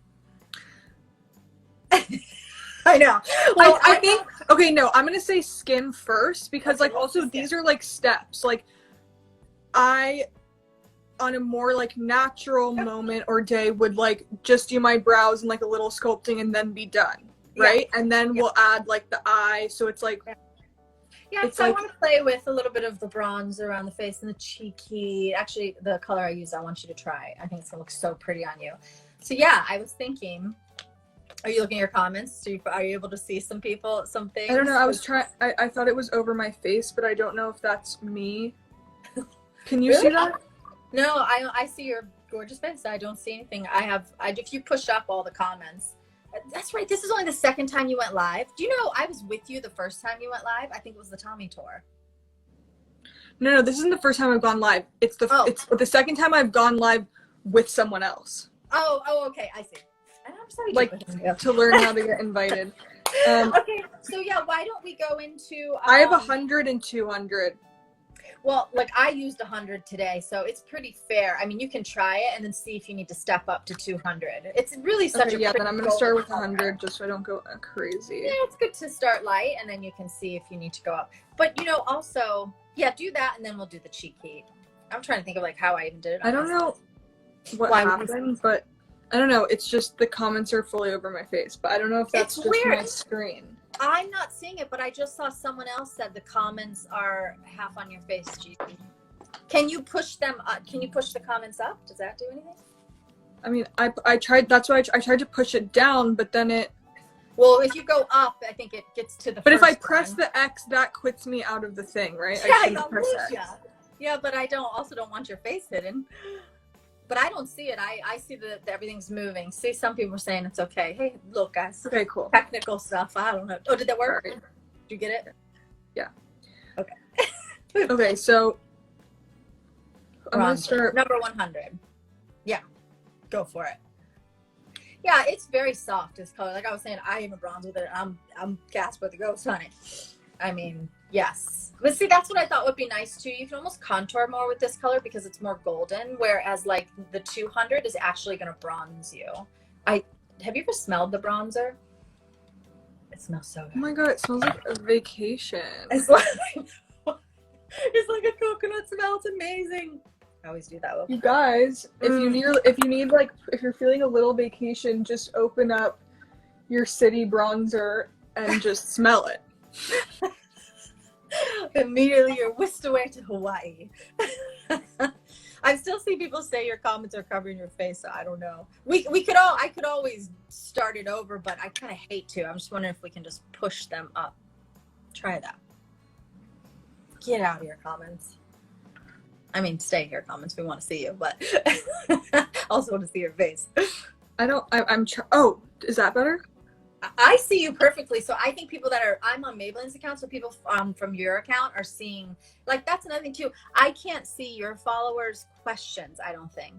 I know. Well, I think, okay, no, I'm going to say skin first, because like also these are like steps. Like I, on a more like natural moment or day, would like just do my brows and like a little sculpting and then be done. Right. And then we'll add like the eye. So it's like, yeah, so like, I want to play with a little bit of the bronze around the face and the cheeky. Actually, the color I use, I want you to try. I think it's going to look so pretty on you. So yeah, I was thinking, are you looking at your comments? Are you able to see some people, some things? I don't know. I was trying, I thought it was over my face, but I don't know if that's me. Can you see that? No, I see your gorgeous face. I don't see anything. If you push up all the comments. That's right. This is only the second time you went live. Do you know I was with you the first time you went live? I think it was the Tommy tour. No, this isn't the first time I've gone live. It's the second time I've gone live with someone else. Oh, okay. I see. I'm sorry. Like to learn how to get invited. Okay, so yeah, why don't we go into? I have 100 and 200. Well, like I used 100 today, so it's pretty fair. I mean, you can try it and then see if you need to step up to 200. It's really such a yeah, then I'm gonna start with color. 100 just so I don't go crazy. Yeah, it's good to start light and then you can see if you need to go up. But you know, also, yeah, do that and then we'll do the cheek heat. I'm trying to think of like how I even did it. I don't know what happened, but I don't know. It's just the comments are fully over my face, but I don't know if that's just weird. my screen. I'm not seeing it, but I just saw someone else said the comments are half on your face, Gigi. Can you push them up? Can you push the comments up? Does that do anything? I mean, I tried, that's why I tried to push it down, but then it... Well, if you go up, I think it gets to the But if I first press one. the X, that quits me out of the thing, right? Yeah, I shouldn't press X. Yeah, but I also don't want your face hidden. But I don't see it. I see that everything's moving. See, some people are saying it's okay. Hey, look, guys. Okay, cool. Technical stuff. I don't know. Oh, did that work? Sorry. Did you get it? Yeah. Okay. Okay, so I'm gonna start number 100. Yeah, go for it. Yeah, it's very soft. This color, like I was saying, I even bronze with it. I'm Casper the Ghost, honey. I mean, yes. But see, that's what I thought would be nice too. You can almost contour more with this color because it's more golden, whereas like the 200 is actually going to bronze you. Have you ever smelled the bronzer? It smells so good. Oh my god, it smells like a vacation. It's like a coconut smell. It's amazing. I always do that. You guys, if you're feeling a little vacation, just open up your city bronzer and just smell it. Immediately you're whisked away to Hawaii. I still see people say your comments are covering your face, so I don't know. I could always start it over, but I kind of hate to. I'm just wondering if we can just push them up. Try that. Get out of your comments. I mean, stay here, comments. We want to see you, but also want to see your face. Oh, is that better? I see you perfectly. So I think people I'm on Maybelline's account, so people from your account are seeing, like, that's another thing too. I can't see your followers' questions, I don't think.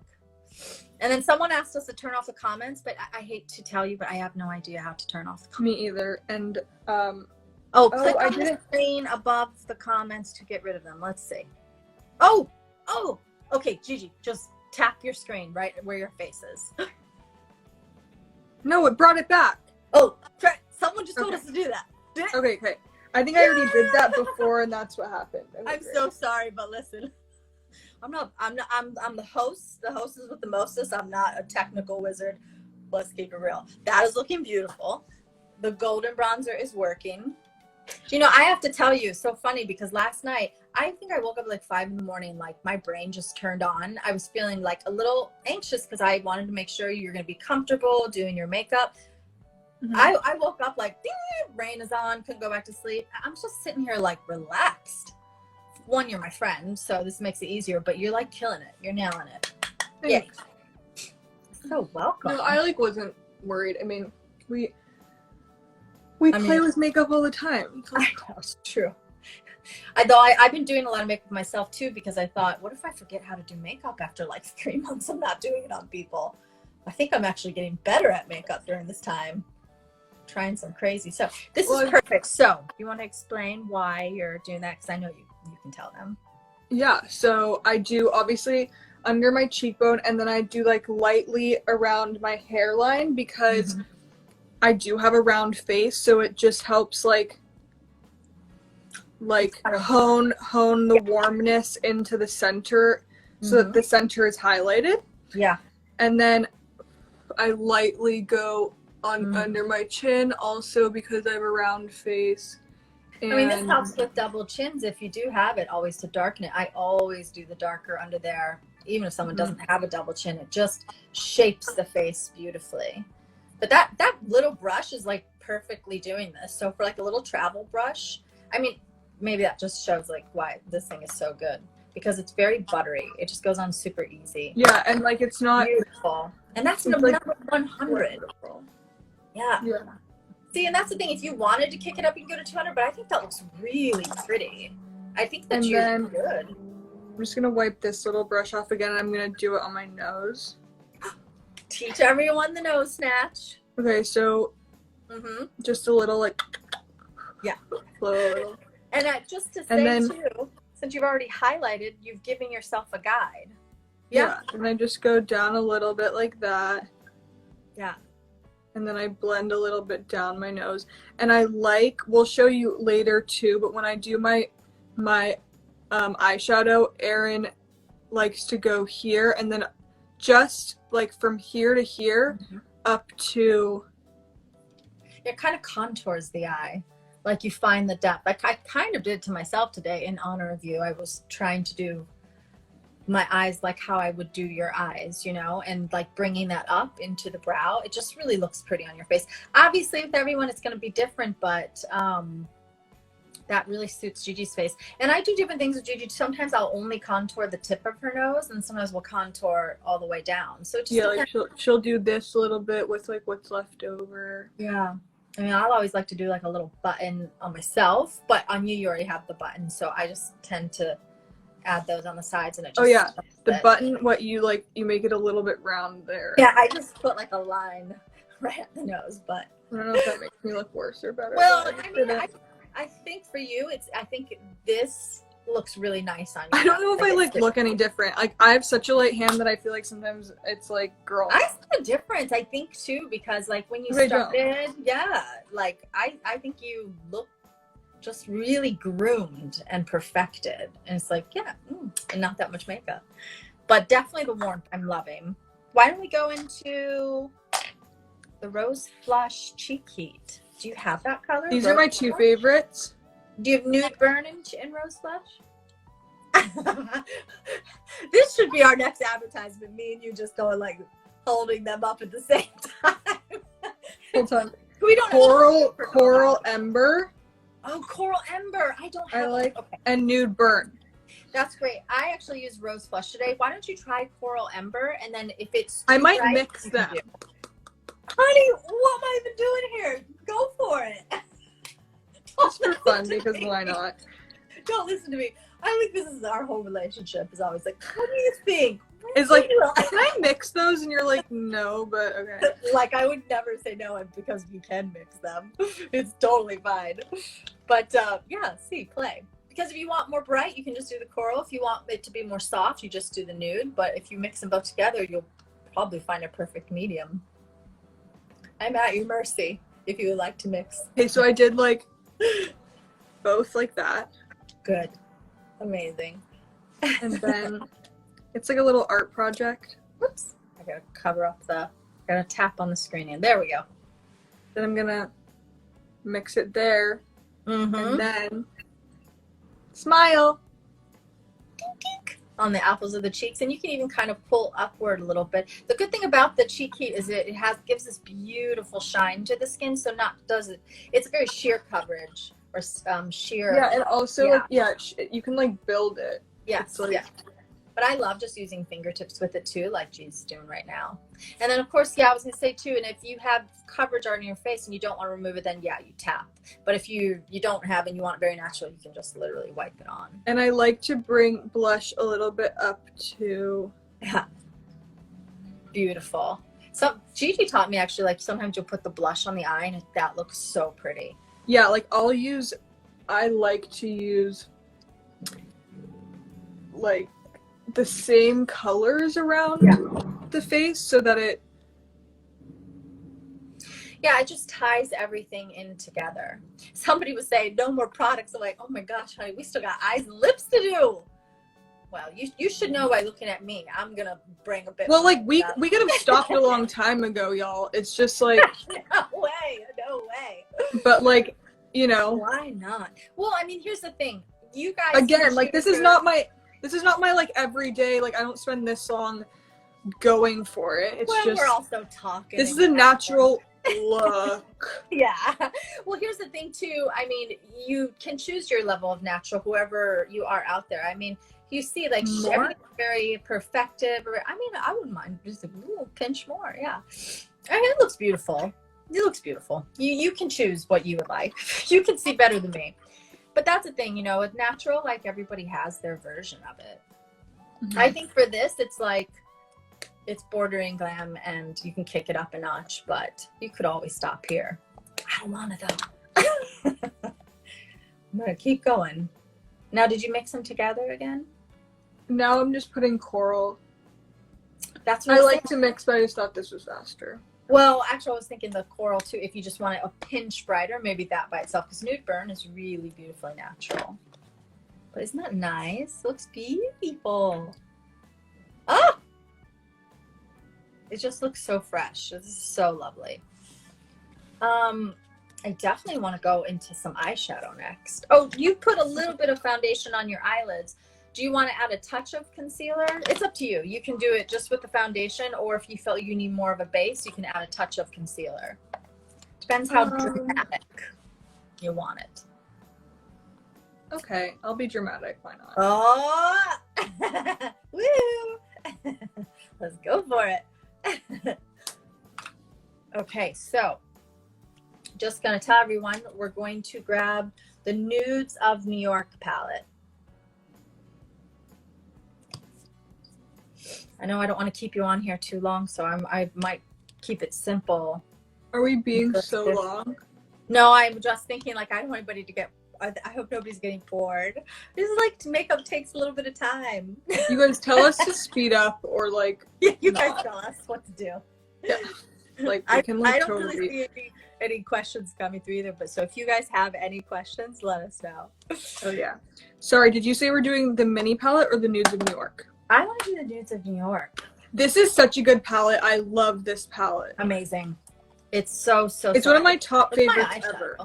And then someone asked us to turn off the comments, but I hate to tell you, but I have no idea how to turn off the comments. Me either. And, click on the screen above the comments to get rid of them. Let's see. Oh, okay, Gigi, just tap your screen right where your face is. No, it brought it back. Oh, someone just told us to do that. Okay. I think I already did that before, and that's what happened. I'm so sorry, but listen, I'm the host. The host is with the mostest. I'm not a technical wizard. Let's keep it real. That is looking beautiful. The golden bronzer is working. You know, I have to tell you, so funny because last night, I think I woke up like 5 in the morning, like my brain just turned on. I was feeling like a little anxious because I wanted to make sure you're going to be comfortable doing your makeup. Mm-hmm. I woke up like, ding, rain is on, couldn't go back to sleep. I'm just sitting here like relaxed. One, you're my friend, so this makes it easier, but you're like killing it. You're nailing it. Yeah. So welcome. No, I like wasn't worried. I mean, we play with makeup all the time. That's true. I've been doing a lot of makeup myself too because I thought, what if I forget how to do makeup after like 3 months of not doing it on people? I think I'm actually getting better at makeup during this time. Trying some crazy stuff. This is perfect. So, you want to explain why you're doing that? Because I know you can tell them. Yeah, so I do obviously under my cheekbone, and then I do like lightly around my hairline because I do have a round face, so it just helps like hone the warmness into the center so that the center is highlighted. Yeah. And then I lightly go on under my chin also because I have a round face. And I mean, this helps with double chins if you do have it, always to darken it. I always do the darker under there. Even if someone doesn't have a double chin, it just shapes the face beautifully. But that little brush is like perfectly doing this. So for like a little travel brush, I mean, maybe that just shows like why this thing is so good because it's very buttery. It just goes on super easy. Yeah, and like it's not beautiful. And that's number 100. Beautiful. Yeah. See, and that's the thing. If you wanted to kick it up, you can go to 200. But I think that looks really pretty. I think that you're good. I'm just gonna wipe this little brush off again, and I'm gonna do it on my nose. Teach everyone the nose snatch. Okay, so just a little like flow a little. And just to say too, since you've already highlighted, you've given yourself a guide. Yeah. And I just go down a little bit like that. Yeah. And then I blend a little bit down my nose. And I like, we'll show you later too, but when I do my eyeshadow, Erin likes to go here and then just like from here to here up to. It kind of contours the eye. Like you find the depth. Like I kind of did to myself today in honor of you. I was trying to do my eyes like how I would do your eyes, you know, and like bringing that up into the brow. It just really looks pretty on your face. Obviously with everyone it's going to be different, but that really suits Gigi's face. And I do different things with Gigi. Sometimes I'll only contour the tip of her nose, and sometimes we'll contour all the way down. So it just like she'll do this a little bit with like what's left over. Yeah. I mean, I'll always like to do like a little button on myself, but on you already have the button, so I just tend to add those on the sides, and it just the button, what you like, you make it a little bit round there. Yeah, I just put like a line right at the nose, but I don't know if that makes me look worse or better. Well, I mean, I think for you, I think this looks really nice on you. I don't know if I like look any different. Like I have such a light hand that I feel like sometimes it's like, girl. I see a difference, I think too, because like when you started, like I think you look just really groomed and perfected, and it's like, and not that much makeup, but definitely the warmth I'm loving. Why don't we go into the Rose Flush Cheek Heat? Do you have that color? These are my two favorites. Do you have Nude Burn in Rose Flush? This should be our next advertisement. Me and you just going like holding them up at the same time. Hold on. We don't Coral Ember. Oh, Coral Ember. I don't have. I like and Nude Burn. That's great. I actually used Rose Flush today. Why don't you try Coral Ember, and then if it's I might mix them. Honey, what am I even doing here? Go for it. Just for fun, because why not? Don't listen to me. I think this is our whole relationship. Is always like, what do you think? It's like, can I mix those? And you're like, no, but okay. Like, I would never say no because you can mix them. It's totally fine. But play. Because if you want more bright, you can just do the coral. If you want it to be more soft, you just do the nude. But if you mix them both together, you'll probably find a perfect medium. I'm at your mercy if you would like to mix. Okay, so I did like both like that. Good. Amazing. And then it's like a little art project. Whoops. I gotta cover up gotta tap on the screen and there we go. Then I'm gonna mix it there. And then smile. Dink, dink. On the apples of the cheeks, and you can even kind of pull upward a little bit. The good thing about the cheek heat is it gives this beautiful shine to the skin, so it's a very sheer coverage or sheer. Yeah, and also you can like build it. Yes, But I love just using fingertips with it too, like G's doing right now. And then of course, I was gonna say too, and if you have coverage on your face and you don't want to remove it, then you tap. But if you don't have and you want it very natural, you can just literally wipe it on. And I like to bring blush a little bit up to. Yeah. Beautiful. So Gigi taught me actually, like sometimes you'll put the blush on the eye and that looks so pretty. Yeah, like I like to use like the same colors around the face so that it just ties everything in together. Somebody was saying no more products. I'm like, oh my gosh, honey, we still got eyes and lips to do. Well, you should know by looking at me. I'm gonna bring a bit. Well, like we could have stopped a long time ago, y'all. It's just like no way. But like, you know, why not? Well, I mean, here's the thing. You guys again, like this is not my like everyday, like I don't spend this long going for it. It's just we're also talking. This is a natural look. Yeah. Well, here's the thing too. I mean, you can choose your level of natural, whoever you are out there. I mean, you see like everything's very perfective. I mean, I wouldn't mind just a little pinch more. Yeah. I mean, it looks beautiful. It looks beautiful. You can choose what you would like. You can see better than me. But that's the thing, you know, with natural, like everybody has their version of it. I think for this, it's like, it's bordering glam and you can kick it up a notch, but you could always stop here. I don't want to though. I'm going to keep going. Now, did you mix them together again? Now I'm just putting coral. That's what I was like thinking. to mix, but I just thought this was faster. Well, actually, I was thinking the coral too. If you just want it a pinch brighter, maybe that by itself, because nude burn is really beautifully natural. But isn't that nice? It looks beautiful. Oh, it just looks so fresh. This is so lovely. I definitely want to go into some eyeshadow next. Oh, you put a little bit of foundation on your eyelids. Do you want to add a touch of concealer? It's up to you. You can do it just with the foundation, or if you feel you need more of a base, you can add a touch of concealer. Depends how dramatic you want it. Okay, I'll be dramatic. Why not? Oh, woo! Let's go for it. Okay, so just gonna tell everyone we're going to grab the Nudes of New York palette. I know I don't want to keep you on here too long, so I might keep it simple. Are we being so long? No, I'm just thinking like I don't want anybody to get. I hope nobody's getting bored. This is like makeup takes a little bit of time. You guys tell us to speed up or like. You guys tell us what to do. Yeah. Like we can like I don't totally. really see any questions coming through either, but so if you guys have any questions, let us know. Oh yeah. Sorry, did you say we're doing the mini palette or the Nudes of New York? I want to do the Nudes of New York. This is such a good palette. I love this palette. Amazing. It's so It's one of my top favorites eyeshadow. ever.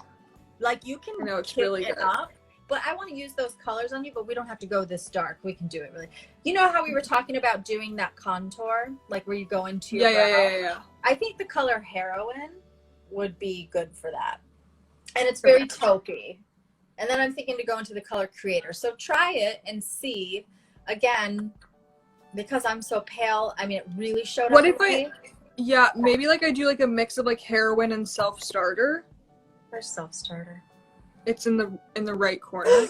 Like you can it's kick really it good. up, but I want to use those colors on you, but we don't have to go this dark. We can do it really. You know how we were talking about doing that contour, like where you go into your brow? Yeah. I think the color Heroin would be good for that. And it's very taupey. And then I'm thinking to go into the color Creator. So try it and see. Again, because I'm so pale, I mean, it really showed What up. if maybe like I do like a mix of like Heroin and Self-Starter. Where's Self-Starter? It's in the right corner.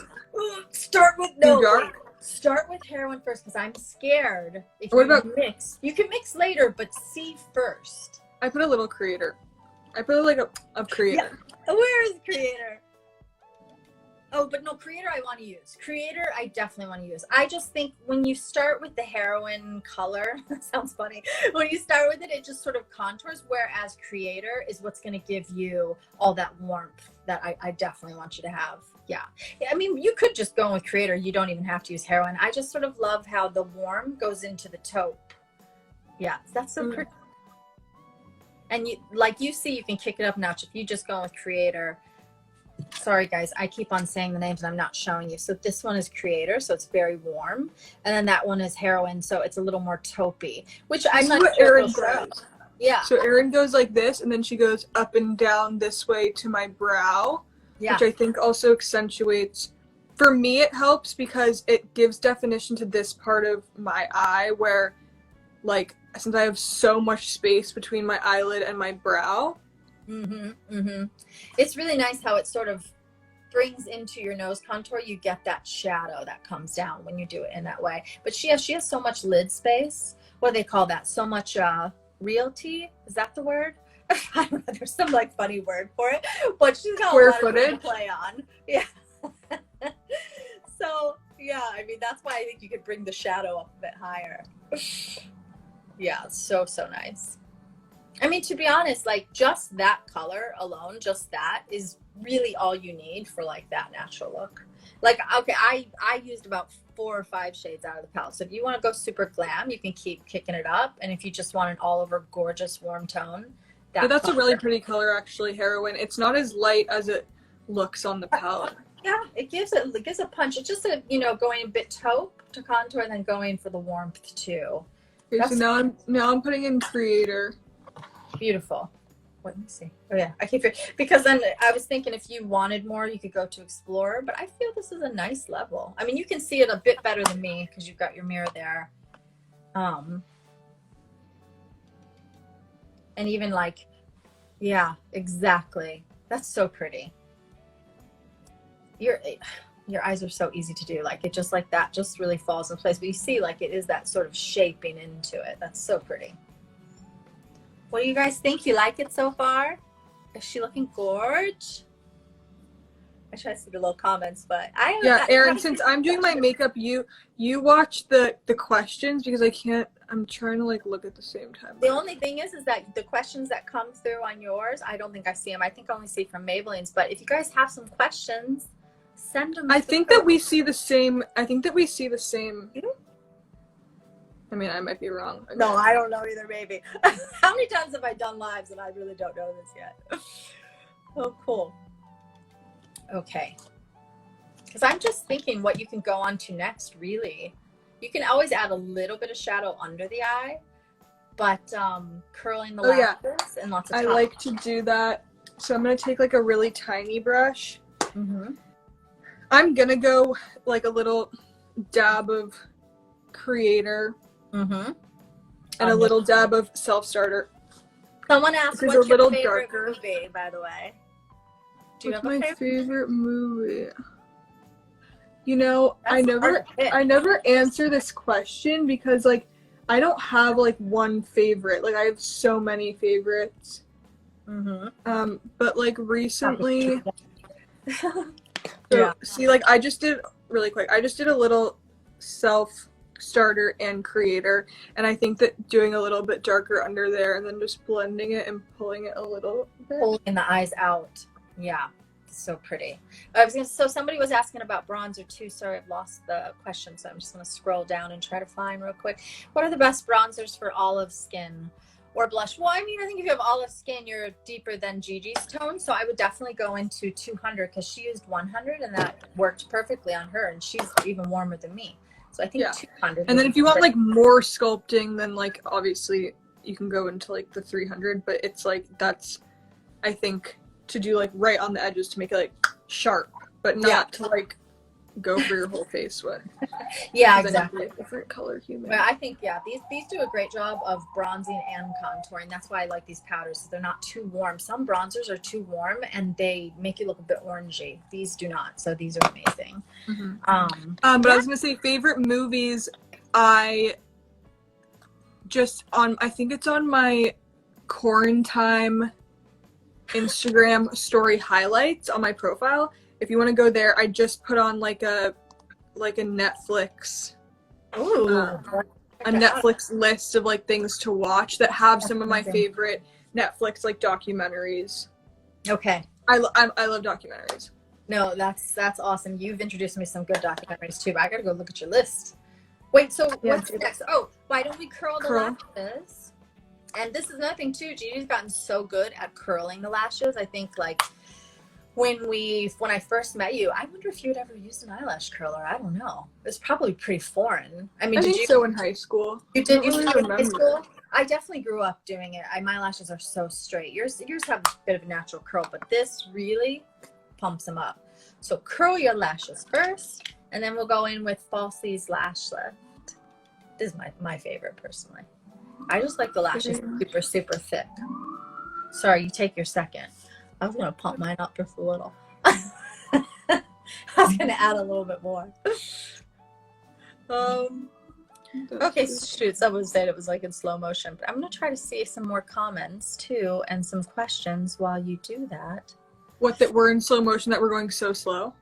Start with Start with Heroin first, because I'm scared. If what you about mix, you can mix later, but see first. I put a little Creator. I put like a Creator. Yeah. Where is Creator? Oh, but no, Creator I want to use. Creator I definitely want to use. I just think when you start with the Heroin color, that sounds funny. When you start with it, it just sort of contours, whereas Creator is what's going to give you all that warmth that I definitely want you to have. Yeah. I mean, you could just go with Creator. You don't even have to use Heroin. I just sort of love how the warm goes into the taupe. Yeah, that's so pretty. And you see, you can kick it up a notch if you just go with Creator. Sorry guys, I keep on saying the names and I'm not showing you. So this one is Creator, so it's very warm, and then that one is Heroin, so it's a little more taupey, which I'm not sure. Erin does. Yeah. So Erin goes like this, and then she goes up and down this way to my brow, which I think also accentuates. For me, it helps because it gives definition to this part of my eye where, like, since I have so much space between my eyelid and my brow. It's really nice how it sort of brings into your nose contour. You get that shadow that comes down when you do it in that way. But she has so much lid space. What do they call that? So much realty? Is that the word? I don't know. There's some like funny word for it. But she's got a lot of room to play on. Yeah. So yeah, I mean that's why I think you could bring the shadow up a bit higher. Yeah, so nice. I mean, to be honest, like just that color alone, just that is really all you need for like that natural look. Like, okay, I used about 4 or 5 shades out of the palette. So if you want to go super glam, you can keep kicking it up. And if you just want an all over gorgeous warm tone, that's a really pretty color actually, Heroin. It's not as light as it looks on the palette. Yeah, it gives a punch. It's just going a bit taupe to contour and then going for the warmth too. Okay, so now I'm putting in Creator. Beautiful. Let me see. Oh yeah, I keep it because then I was thinking if you wanted more, you could go to Explorer, but I feel this is a nice level. I mean, you can see it a bit better than me because you've got your mirror there. And even like, yeah, exactly. That's so pretty. Your eyes are so easy to do. Like it just like that just really falls in place. But you see like it is that sort of shaping into it. That's so pretty. What do you guys think? You like it so far? Is she looking gorge? I try to see the little comments, but Yeah, Erin, since I'm doing my makeup, you watch the questions because I'm trying to like look at the same time. The only thing is that the questions that come through on yours, I don't think I see them. I think I only see from Maybelline's. But if you guys have some questions, send them. I think that we see the same. I think that we see the same. I mean, I might be wrong. No, I don't know either, maybe. How many times have I done lives and I really don't know this yet? Oh, cool. Okay. Because I'm just thinking what you can go on to next, really. You can always add a little bit of shadow under the eye, but curling the lashes and lots of top. I like to do that. So I'm going to take like a really tiny brush. Mm-hmm. I'm going to go like a little dab of creator. Mm-hmm. And a little dab of self-starter. Someone asked what's your favorite movie, by the way. Do you have my favorite movie? You know, I never answer this question because like I don't have like one favorite. Like I have so many favorites. Mm-hmm. But like recently see, like I just did really quick. I just did a little self-starter and creator, and I think that doing a little bit darker under there and then just blending it and pulling it a little bit. Pulling the eyes out. Yeah. So pretty. So somebody was asking about bronzer too. Sorry, I've lost the question, so I'm just going to scroll down and try to find real quick. What are the best bronzers for olive skin or blush? Well, I mean, I think if you have olive skin, you're deeper than Gigi's tone, so I would definitely go into 200 because she used 100 and that worked perfectly on her, and she's even warmer than me. So I think 200. And then if you want like more sculpting, then like obviously you can go into like the 300, but it's like that's, I think, to do like right on the edges to make it like sharp, but not to like go for your whole face with. Yeah, exactly. A different color hue. Well, I think these do a great job of bronzing and contouring. That's why I like these powders. They're not too warm. Some bronzers are too warm and they make you look a bit orangey. These do not. So these are amazing. Mm-hmm. But I was gonna say favorite movies. I think it's on my quarantine Instagram story highlights on my profile. If you want to go there, I just put on like a Netflix Netflix list of like things to watch that have some of my favorite Netflix like documentaries. Okay. I love documentaries. No, that's awesome. You've introduced me to some good documentaries too, but I gotta go look at your list. Wait, so what's next? Oh, why don't we curl the lashes? And this is another thing too, Gigi's gotten so good at curling the lashes. I think like when I first met you, I wonder if you had ever used an eyelash curler. I don't know. It's probably pretty foreign. I mean, did you so in high school? You did in high school? I definitely grew up doing it. My lashes are so straight. Yours have a bit of a natural curl, but this really pumps them up. So curl your lashes first, and then we'll go in with Falsies Lash Lift. This is my favorite personally. I just like the lashes super, super thick. Sorry, you take your second. I was going to pump mine up just a little. I was going to add a little bit more. Okay, shoot. Someone said it was like in slow motion. But I'm going to try to see some more comments too and some questions while you do that. What, that we're in slow motion, that we're going so slow?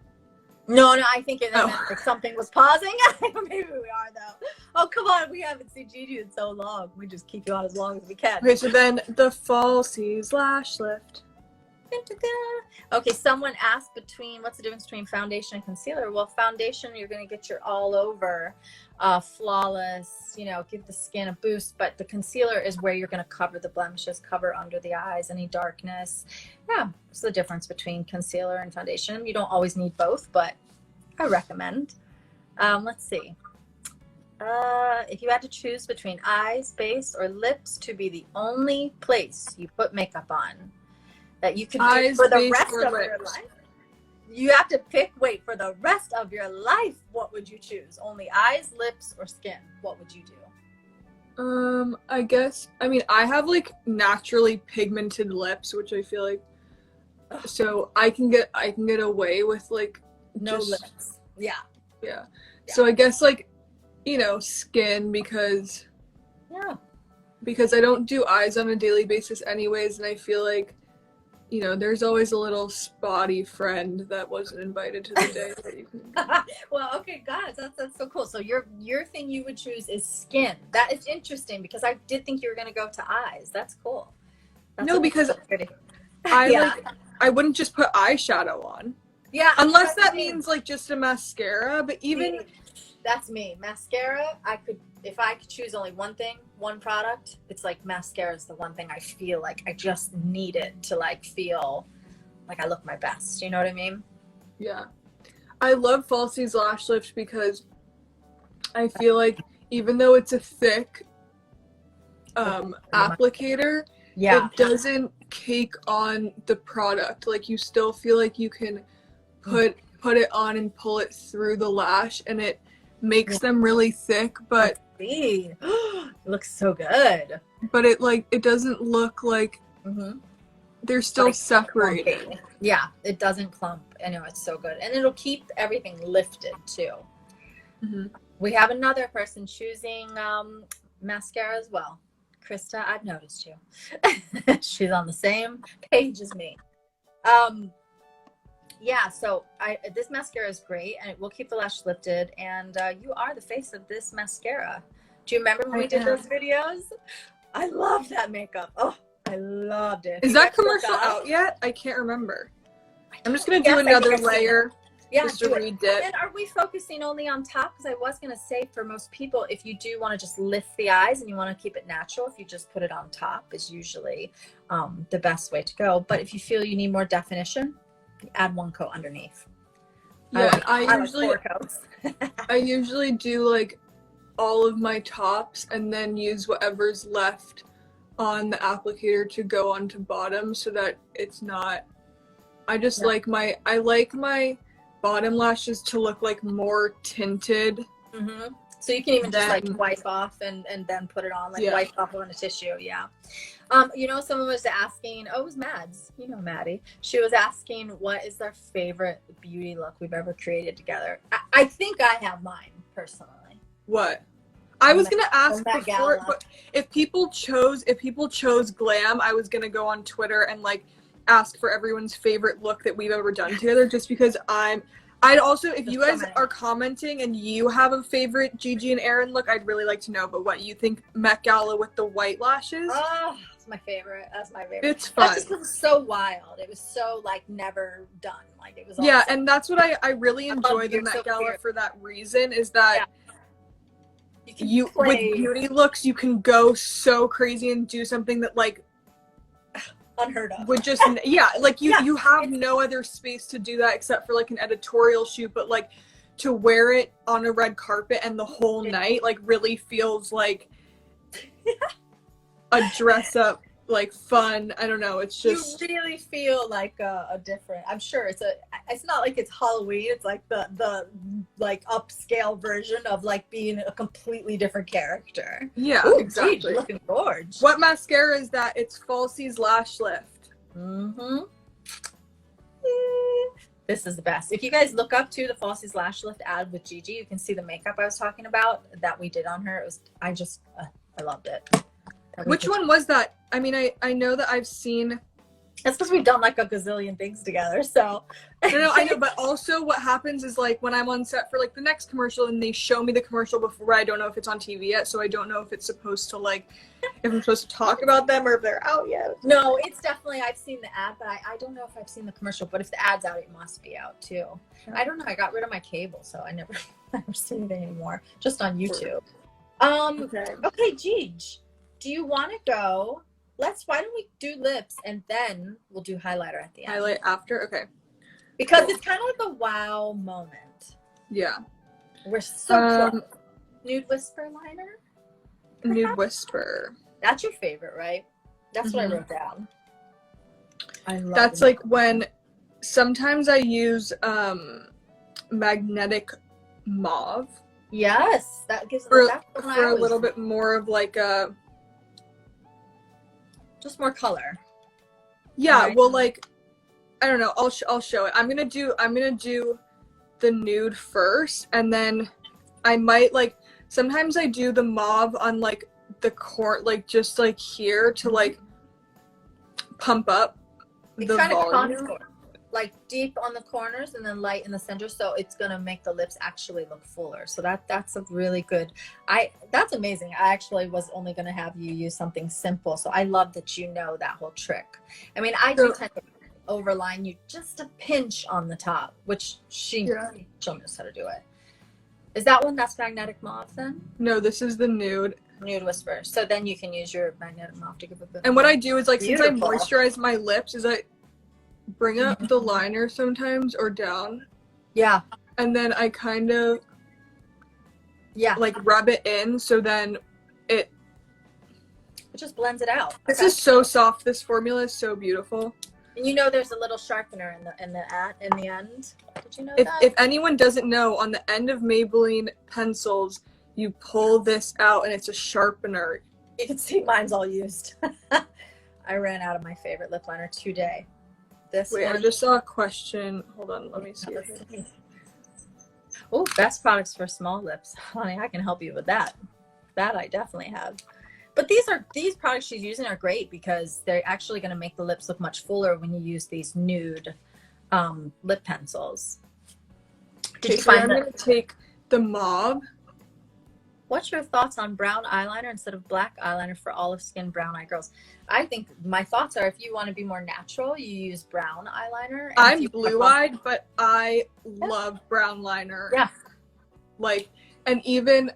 No, I think it meant like something was pausing. Maybe we are though. Oh, come on. We haven't seen Gigi in so long. We just keep you on as long as we can. Okay, so then the Falsies Lash Lift. Okay, someone asked what's the difference between foundation and concealer? Well, foundation, you're going to get your all over flawless, give the skin a boost, but the concealer is where you're going to cover the blemishes, cover under the eyes, any darkness. Yeah, it's the difference between concealer and foundation. You don't always need both, but I recommend. Let's see. If you had to choose between eyes, base, or lips to be the only place you put makeup on, that you can do for the rest of your life. You have to pick, for the rest of your life, what would you choose? Only eyes, lips, or skin? What would you do? I have like naturally pigmented lips, which I feel like, so I can get away with like no lips. Yeah. So I guess like, skin because I don't do eyes on a daily basis anyways, and I feel like you know, there's always a little spotty friend that wasn't invited to the day that you can. Well, okay, guys, that's so cool. So your thing you would choose is skin. That is interesting because I did think you were gonna go to eyes. That's cool. No, because pretty. I I wouldn't just put eyeshadow on. Yeah, unless that means like just a mascara, but even that's me. Mascara, if I could choose only one thing, one product, it's like mascara is the one thing I feel like I just need it to like feel like I look my best. You know what I mean? Yeah. I love Falsies Lash Lift because I feel like even though it's a thick applicator, it doesn't cake on the product. Like you still feel like you can put it on and pull it through the lash, and it makes them really thick, but it looks so good. But it doesn't look like they're still like separated. Clumpy. Yeah, it doesn't clump. I know, it's so good, and it'll keep everything lifted too. We have another person choosing mascara as well. Krista, I've noticed you. She's on the same page as me. Yeah, so this mascara is great, and it will keep the lash lifted, and you are the face of this mascara. Do you remember when we did those videos? I love that makeup. Oh, I loved it. Is that commercial out yet? I can't remember. I'm just going to do another layer. Yeah, just to redip. And are we focusing only on top? Because I was going to say, for most people, if you do want to just lift the eyes and you want to keep it natural, if you just put it on top is usually the best way to go. But if you feel you need more definition, add one coat underneath. Yeah, I I usually do like all of my tops and then use whatever's left on the applicator to go onto bottom so that it's not. I just like my bottom lashes to look like more tinted. So you can even just like wipe off and then put it on, like wipe off on a tissue. Yeah. You know, someone was asking, it was Mads, you know Maddie. She was asking what is their favorite beauty look we've ever created together. I think I have mine personally. What? I was gonna ask before, but if people chose glam, I was gonna go on Twitter and like ask for everyone's favorite look that we've ever done together, just because I'd also, if you guys are commenting and you have a favorite Gigi and Erin look, I'd really like to know. But what you think Met Gala with the white lashes? Oh, it's my favorite. That's my favorite. It's fun. That just was so wild. It was so like never done. Like it was. Yeah, and that's what I really enjoy the Met Gala for that reason, is that you with beauty looks you can go so crazy and do something that like unheard of would just like you have no other space to do that except for like an editorial shoot, but like to wear it on a red carpet and the whole night like really feels like a dress up like fun. I don't know, it's just you really feel like a different, I'm sure it's not like it's Halloween, it's like the like upscale version of like being a completely different character. Yeah. Ooh, exactly. Geez, looking gorgeous. What mascara is that? It's Falsies Lash Lift. This is the best. If you guys look up to the Falsies Lash Lift ad with Gigi, you can see the makeup I was talking about that we did on her. It was I loved it. Which one was that? I mean, I know that I've seen. That's because we've done like a gazillion things together, so. No, I know, but also what happens is like when I'm on set for like the next commercial and they show me the commercial before, I don't know if it's on TV yet, so I don't know if it's supposed to like, if I'm supposed to talk about them or if they're out yet. No, it's definitely, I've seen the ad, but I don't know if I've seen the commercial, but if the ad's out, it must be out too. I don't know, I got rid of my cable, so I never see anything anymore, just on YouTube. Okay, Gigi, do you want to go? Why don't we do lips and then we'll do highlighter at the end. Highlight after? Okay. Because it's kind of like a wow moment. Yeah. We're so close. Nude Whisper liner? Nude Whisper. That's your favorite, right? That's what I wrote down. I love That's like when sometimes I use magnetic mauve. Yes. That gives for a little bit more of like a just more color. Yeah, right. Well, like, I don't know. I'll show it. I'm gonna do the nude first, and then I might like. Sometimes I do the mauve on like the like just like here to like pump up It the kind of volume. contour, like deep on the corners and then light in the center, so it's gonna make the lips actually look fuller. So that's a really good. That's amazing. I actually was only gonna have you use something simple, so I love that you know that whole trick. I mean, I do tend to overline you just a pinch on the top, which she'll knows how to do it. Is that one that's magnetic mauve then? No, this is the nude. Nude Whisper. So then you can use your magnetic mauve to give a bit. And what I do is like, Beautiful. since I moisturize my lips, is I bring up the liner sometimes or down. Yeah. And then I kind of like rub it in, so then it just blends it out. This is so soft. This formula is so beautiful. And you know there's a little sharpener in the end. Did you know that? If anyone doesn't know, on the end of Maybelline pencils, you pull this out and it's a sharpener. You can see mine's all used. I ran out of my favorite lip liner today. Wait, I just saw a question. Hold on, let me see. Oh, best products for small lips. Honey, I can help you with that. That I definitely have. But these products she's using are great because they're actually going to make the lips look much fuller when you use these nude lip pencils. Did you find I'm going to take the mauve. What's your thoughts on brown eyeliner instead of black eyeliner for olive skin brown eye girls? I think my thoughts are if you want to be more natural, you use brown eyeliner. I'm blue-eyed, but I love brown liner. Yeah. Like, and even...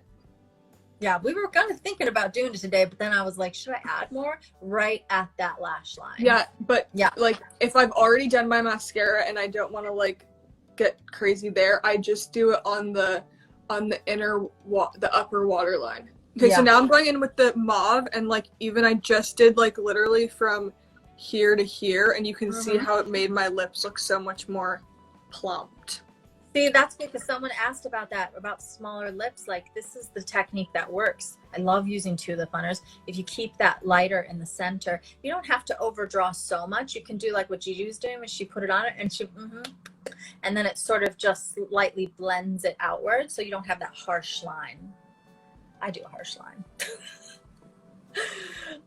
Yeah, we were kind of thinking about doing it today, but then I was like, should I add more right at that lash line? Yeah, but like if I've already done my mascara and I don't want to like get crazy there, I just do it on the inner the upper waterline. Okay, so now I'm going in with the mauve, and like even I just did like literally from here to here, and you can see how it made my lips look so much more plumped. See, that's because someone asked about that, about smaller lips. Like, this is the technique that works. I love using two lip liners. If you keep that lighter in the center, you don't have to overdraw so much. You can do like what Gigi was doing when she put it on it, and she, and then it sort of just slightly blends it outward, so you don't have that harsh line. I do a harsh line.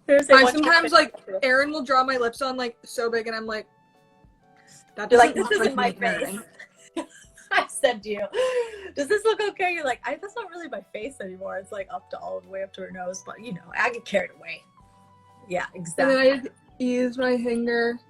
I sometimes like Erin will draw my lips on like so big, and I'm like, that doesn't this isn't my face. I said to you, does this look okay? You're like, that's not really my face anymore. It's like up to all the way up to her nose, but you know, I get carried away. Yeah, exactly. And then I use my finger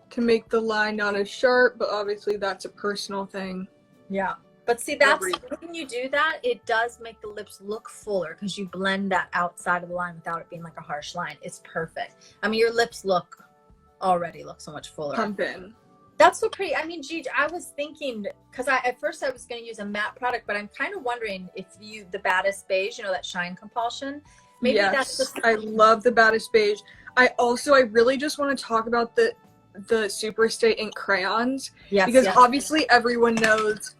to make the line not as sharp, but obviously that's a personal thing. Yeah, but see, that's when you do that, it does make the lips look fuller because you blend that outside of the line without it being like a harsh line. It's perfect. I mean, your lips already look so much fuller. Pumping. That's so pretty. I mean, Gigi, I was thinking, because at first I was going to use a matte product, but I'm kind of wondering if the Baddest Beige, you know, that shine compulsion. Maybe that's I love the Baddest Beige. I really just want to talk about the Superstay ink crayons. Yes, because obviously everyone knows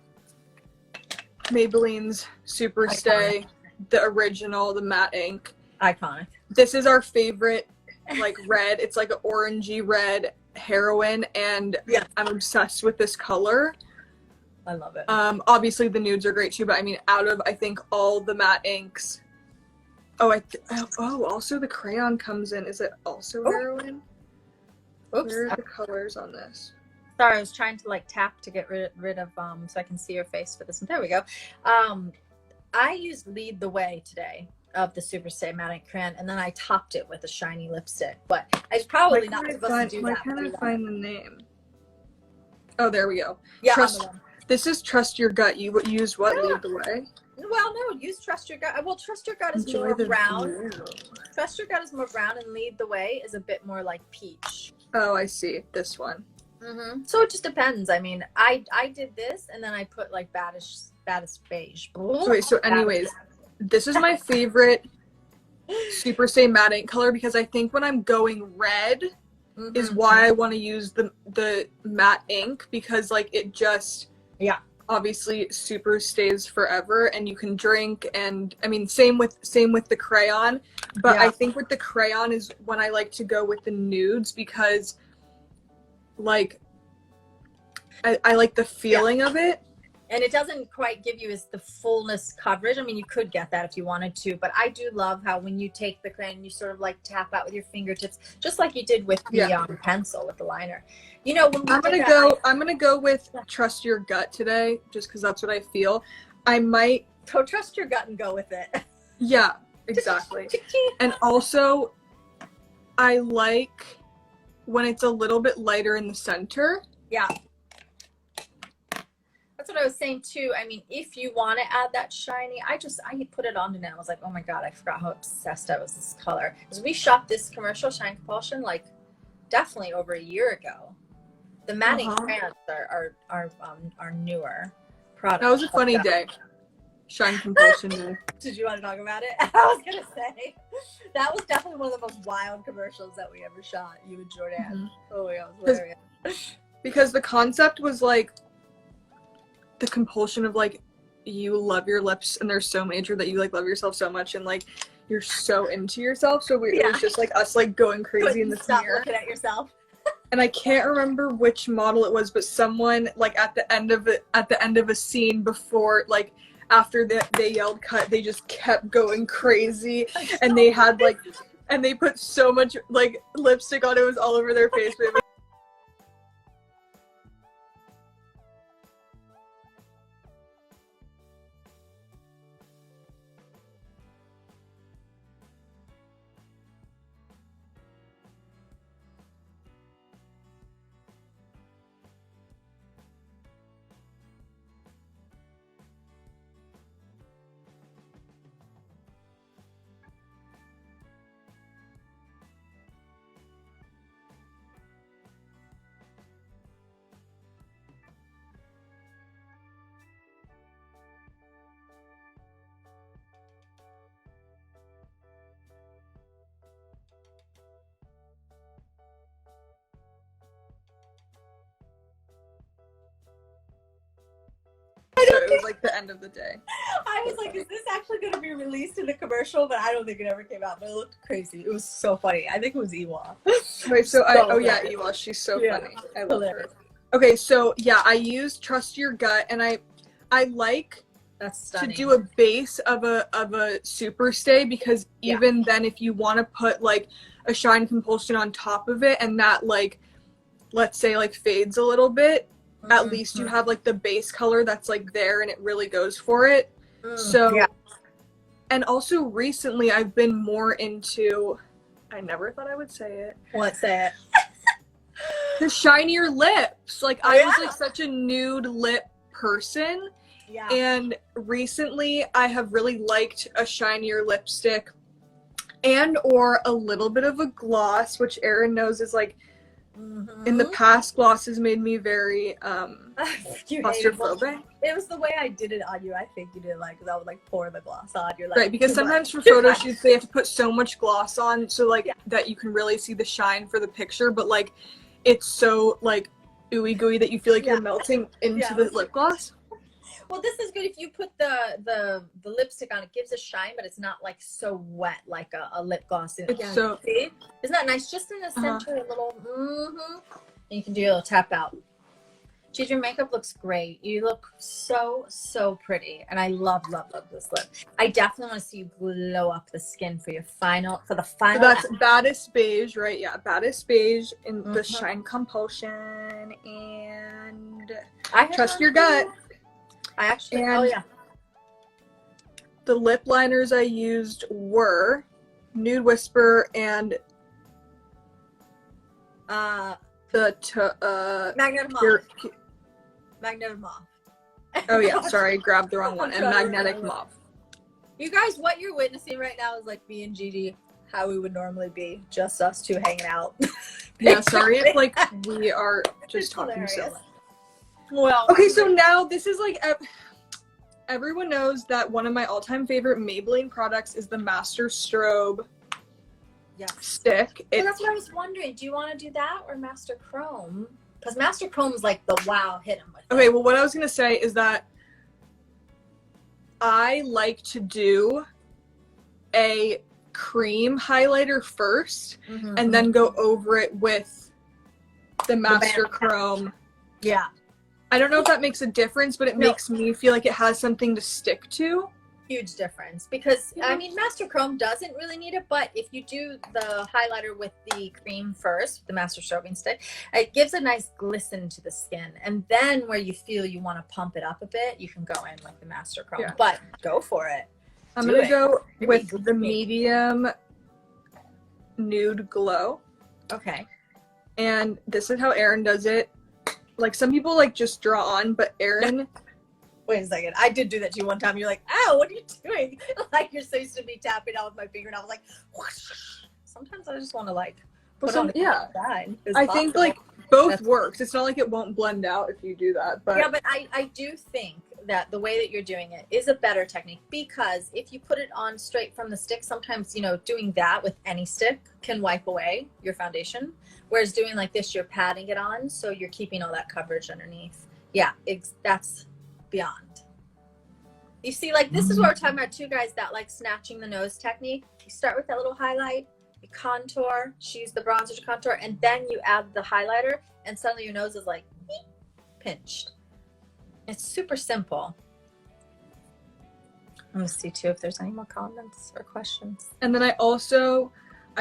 Maybelline's Superstay, the original, the matte ink. Iconic. This is our favorite, like red. It's like an orangey red heroin, and I'm obsessed with this color. I love it. Obviously the nudes are great too, but I mean, out of I think all the matte inks, also the crayon comes in. Is it also heroin? Oops. Where are the colors on this? Sorry, I was trying to like tap to get rid of so I can see your face for this one. There we go. I used Lead the Way today of the Superstay matte ink crayon, and then I topped it with a shiny lipstick. But I was probably not supposed to do that. Why can't I find the name? Oh, there we go. Yeah, this is Trust Your Gut. You used what? Lead the Way? Well, no, use Trust Your Gut. Well, Trust Your Gut is more brown. Trust Your Gut is more brown, and Lead the Way is a bit more like peach. Oh, I see. This one. So it just depends. I mean, I did this, and then I put like Baddest Beige. Okay, so anyways, this is my favorite Superstay matte ink color because I think when I'm going red is why I want to use the matte ink, because like it just obviously super stays forever and you can drink, and I mean same with the crayon, but I think with the crayon is when I like to go with the nudes because like I like the feeling of it. And it doesn't quite give you the fullness coverage. I mean, you could get that if you wanted to, but I do love how when you take the crayon, you sort of like tap out with your fingertips, just like you did with the pencil, with the liner. You know, when I'm gonna go with trust your gut today, just because that's what I feel. I might trust your gut and go with it. Yeah, exactly. And also, I like when it's a little bit lighter in the center. Yeah. That's what I was saying too. I mean, if you want to add that shiny, I put it on and I was like, oh my God, I forgot how obsessed I was with this color. Because we shot this commercial Shine Compulsion like definitely over a year ago. The matting crayons are newer products. That was a funny day. Shine Compulsion day. Did you want to talk about it? I was gonna say that was definitely one of the most wild commercials that we ever shot. You and Jordan. Oh my God, it was hilarious. Because the concept was like the compulsion of like you love your lips and they're so major that you like love yourself so much and like you're so into yourself. So it was just like us like going crazy in the mirror. Looking at yourself. And I can't remember which model it was, but someone like at the end of a scene before like after they yelled cut, they just kept going crazy and they had like and they put so much like lipstick on, it was all over their face. But so it was like the end of the day. I was like, is this actually going to be released in a commercial? But I don't think it ever came out. But it looked crazy. It was so funny. I think it was Ewa. Right, so Ewa, she's so funny. I love her. Okay, so yeah, I use Trust Your Gut, and I like to do a base of a super stay, because even then, if you want to put like a Shine Compulsion on top of it, and that like, let's say like fades a little bit, at least you have like the base color that's like there and it really goes for it. And also recently I've been more into, I never thought I would say it. What? Say it. The shinier lips. Like I was like such a nude lip person. Yeah. And recently I have really liked a shinier lipstick and or a little bit of a gloss, which Erin knows is like, in the past, glosses made me very claustrophobic. It was the way I did it on you. I think you did like, because I would like pour the gloss on. You're like, right, because sometimes for photo shoots they have to put so much gloss on so like that you can really see the shine for the picture, but like it's so like ooey gooey that you feel like you're melting into the lip gloss. Well, this is good if you put the lipstick on. It gives a shine, but it's not like so wet like a lip gloss. See? Isn't that nice? Just in the center, a little. And you can do a little tap out. Gigi, your makeup looks great. You look so pretty, and I love this lip. I definitely want to see you glow up the skin for the final. So that's Baddest Beige, right? Yeah, Baddest Beige in the Shine Compulsion and Trust Your Gut. I actually, the lip liners I used were Nude Whisper and Magnetic Mauve. Magnetic Mauve. Oh yeah, sorry, I grabbed the wrong one. And Magnetic Mauve. You guys, what you're witnessing right now is like me and Gigi, how we would normally be, just us two hanging out. Yeah, sorry if like we are just talking so much. Well, okay, so now this is like everyone knows that one of my all-time favorite Maybelline products is the Master Strobe stick. Well, that's what I was wondering. Do you want to do that or Master Chrome? Because Master Chrome is like the wow, hit 'em with it. Okay, well, what I was gonna say is that I like to do a cream highlighter first, and then go over it with the Master Chrome. Yeah. I don't know if that makes a difference, but it makes me feel like it has something to stick to. Huge difference, because I mean, Master Chrome doesn't really need it, but if you do the highlighter with the cream first, the Master Strobing stick, it gives a nice glisten to the skin, and then where you feel you want to pump it up a bit, you can go in with the Master Chrome. But go for it. I'm gonna go with the medium nude glow. Okay. And this is how Erin does it. Like, some people like just draw on, but Erin wait a second, I did do that to you one time. You're like, ow, what are you doing? Like, you're so used to me tapping out with my finger, and I was like, whoosh. Sometimes I just want to like put on design. I think like both works. It's not like it won't blend out if you do that. But yeah, but I do think that the way that you're doing it is a better technique, because if you put it on straight from the stick, sometimes, you know, doing that with any stick can wipe away your foundation. Whereas doing like this, you're patting it on, so you're keeping all that coverage underneath. Yeah, that's beyond. You see, like, this is what we're talking about too, guys, that like snatching the nose technique. You start with that little highlight, you contour, she used the bronzer to contour, and then you add the highlighter, and suddenly your nose is like pinched. It's super simple. I'm gonna see too if there's any more comments or questions. And then I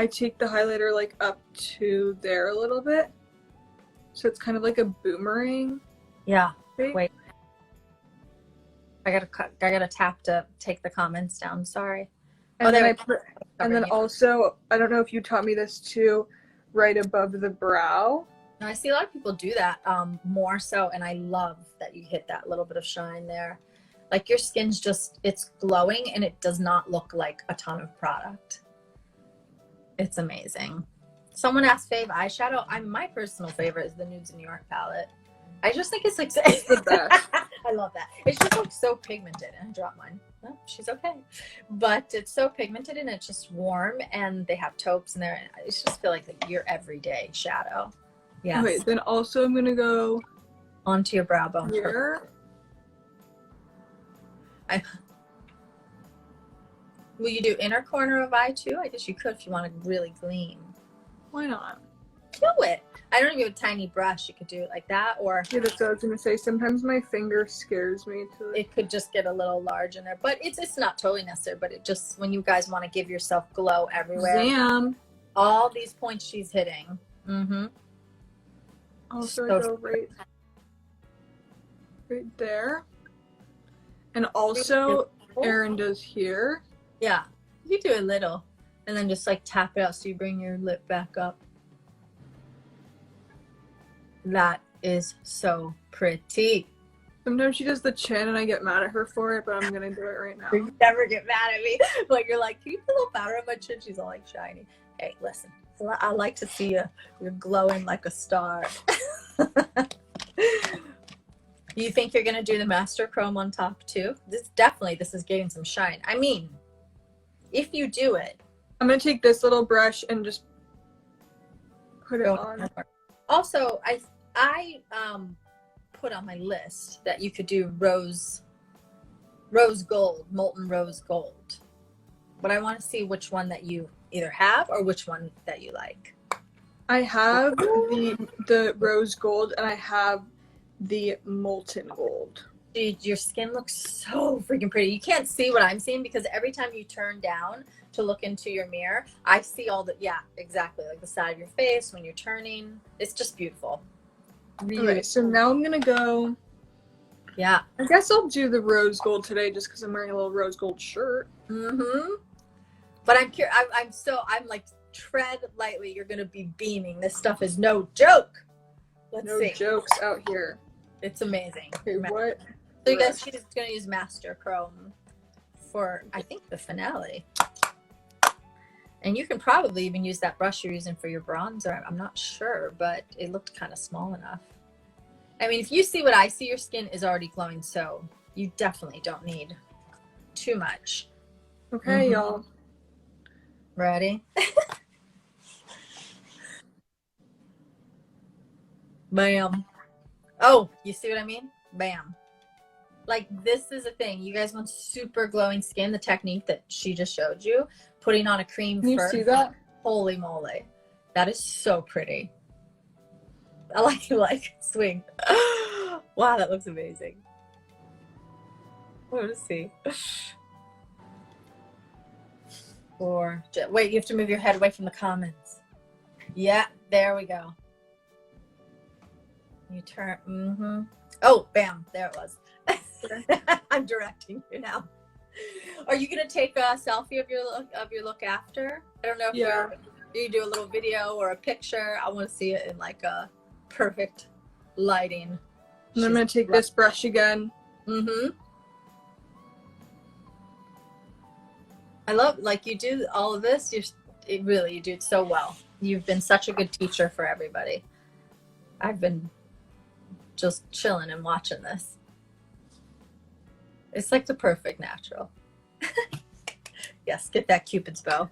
take the highlighter like up to there a little bit, so it's kind of like a boomerang. Yeah. Wait. I gotta tap to take the comments down. Sorry. And then also, I don't know if you taught me this too, right above the brow. I see a lot of people do that more so, and I love that you hit that little bit of shine there. Like, your skin's just, it's glowing, and it does not look like a ton of product. It's amazing. Someone asked fave eyeshadow. My personal favorite is the Nudes in New York palette. I just think it's like it's the best. I love that. It's just like so pigmented. And I dropped mine. Oh, she's okay. But it's so pigmented, and it's just warm, and they have taupes in there. I just feel like your everyday shadow. Yes. Okay, then also I'm gonna go onto your brow bone here. Will you do inner corner of eye too? I guess you could if you want to really gleam. Why not? Do it. I don't even have a tiny brush. You could do it like that, or yeah, that's what I was gonna say. Sometimes my finger scares me to it could just get a little large in there, but it's not totally necessary. But it just, when you guys want to give yourself glow everywhere. Damn. All these points she's hitting. Mm-hmm. Also go right there. And also Erin does here. Yeah. You do a little. And then just like tap it out so you bring your lip back up. That is so pretty. Sometimes she does the chin and I get mad at her for it, but I'm gonna do it right now. You never get mad at me. Like, you're like, can you put a little powder on my chin? She's all like shiny. Hey, listen. I like to see you. You're glowing like a star. You think you're gonna do the Master Chrome on top too? This is getting some shine. I mean, if you do it, I'm gonna take this little brush and just put it on. Also, I put on my list that you could do rose gold, molten rose gold. But I want to see which one that you either have or which one that you like. I have the rose gold, and I have the molten gold. Dude, your skin looks so freaking pretty. You can't see what I'm seeing because every time you turn down to look into your mirror, I see all the, yeah, exactly, like the side of your face when you're turning. It's just beautiful. Really. Okay, so now I'm gonna go. Yeah. I guess I'll do the rose gold today just because I'm wearing a little rose gold shirt. Mm-hmm. But I'm curious. I'm like, tread lightly. You're gonna be beaming. This stuff is no joke. Let's see. No jokes out here. It's amazing. Okay, what? So you guys, she's gonna use Master Chrome for, I think, the finale. And you can probably even use that brush you're using for your bronzer. I'm not sure, but it looked kind of small enough. I mean, if you see what I see, your skin is already glowing, so you definitely don't need too much. Okay, y'all. Ready? Bam. Oh, you see what I mean? Bam. Like, this is a thing. You guys want super glowing skin, the technique that she just showed you. Putting on a cream Can you first. see that? Holy moly. That is so pretty. I like you, like, swing. Wow, that looks amazing. Let me see. Or wait, you have to move your head away from the comments. Yeah, there we go. You turn. Mm-hmm. Oh, bam! There it was. I'm directing you now. Are you gonna take a selfie of your look after? I don't know if you do a little video or a picture. I want to see it in like a perfect lighting. And I'm gonna take this brush again. Mm-hmm. I love, like, you do all of this. You do it so well. You've been such a good teacher for everybody. I've been just chilling and watching this. It's like the perfect natural. Yes, get that Cupid's bow.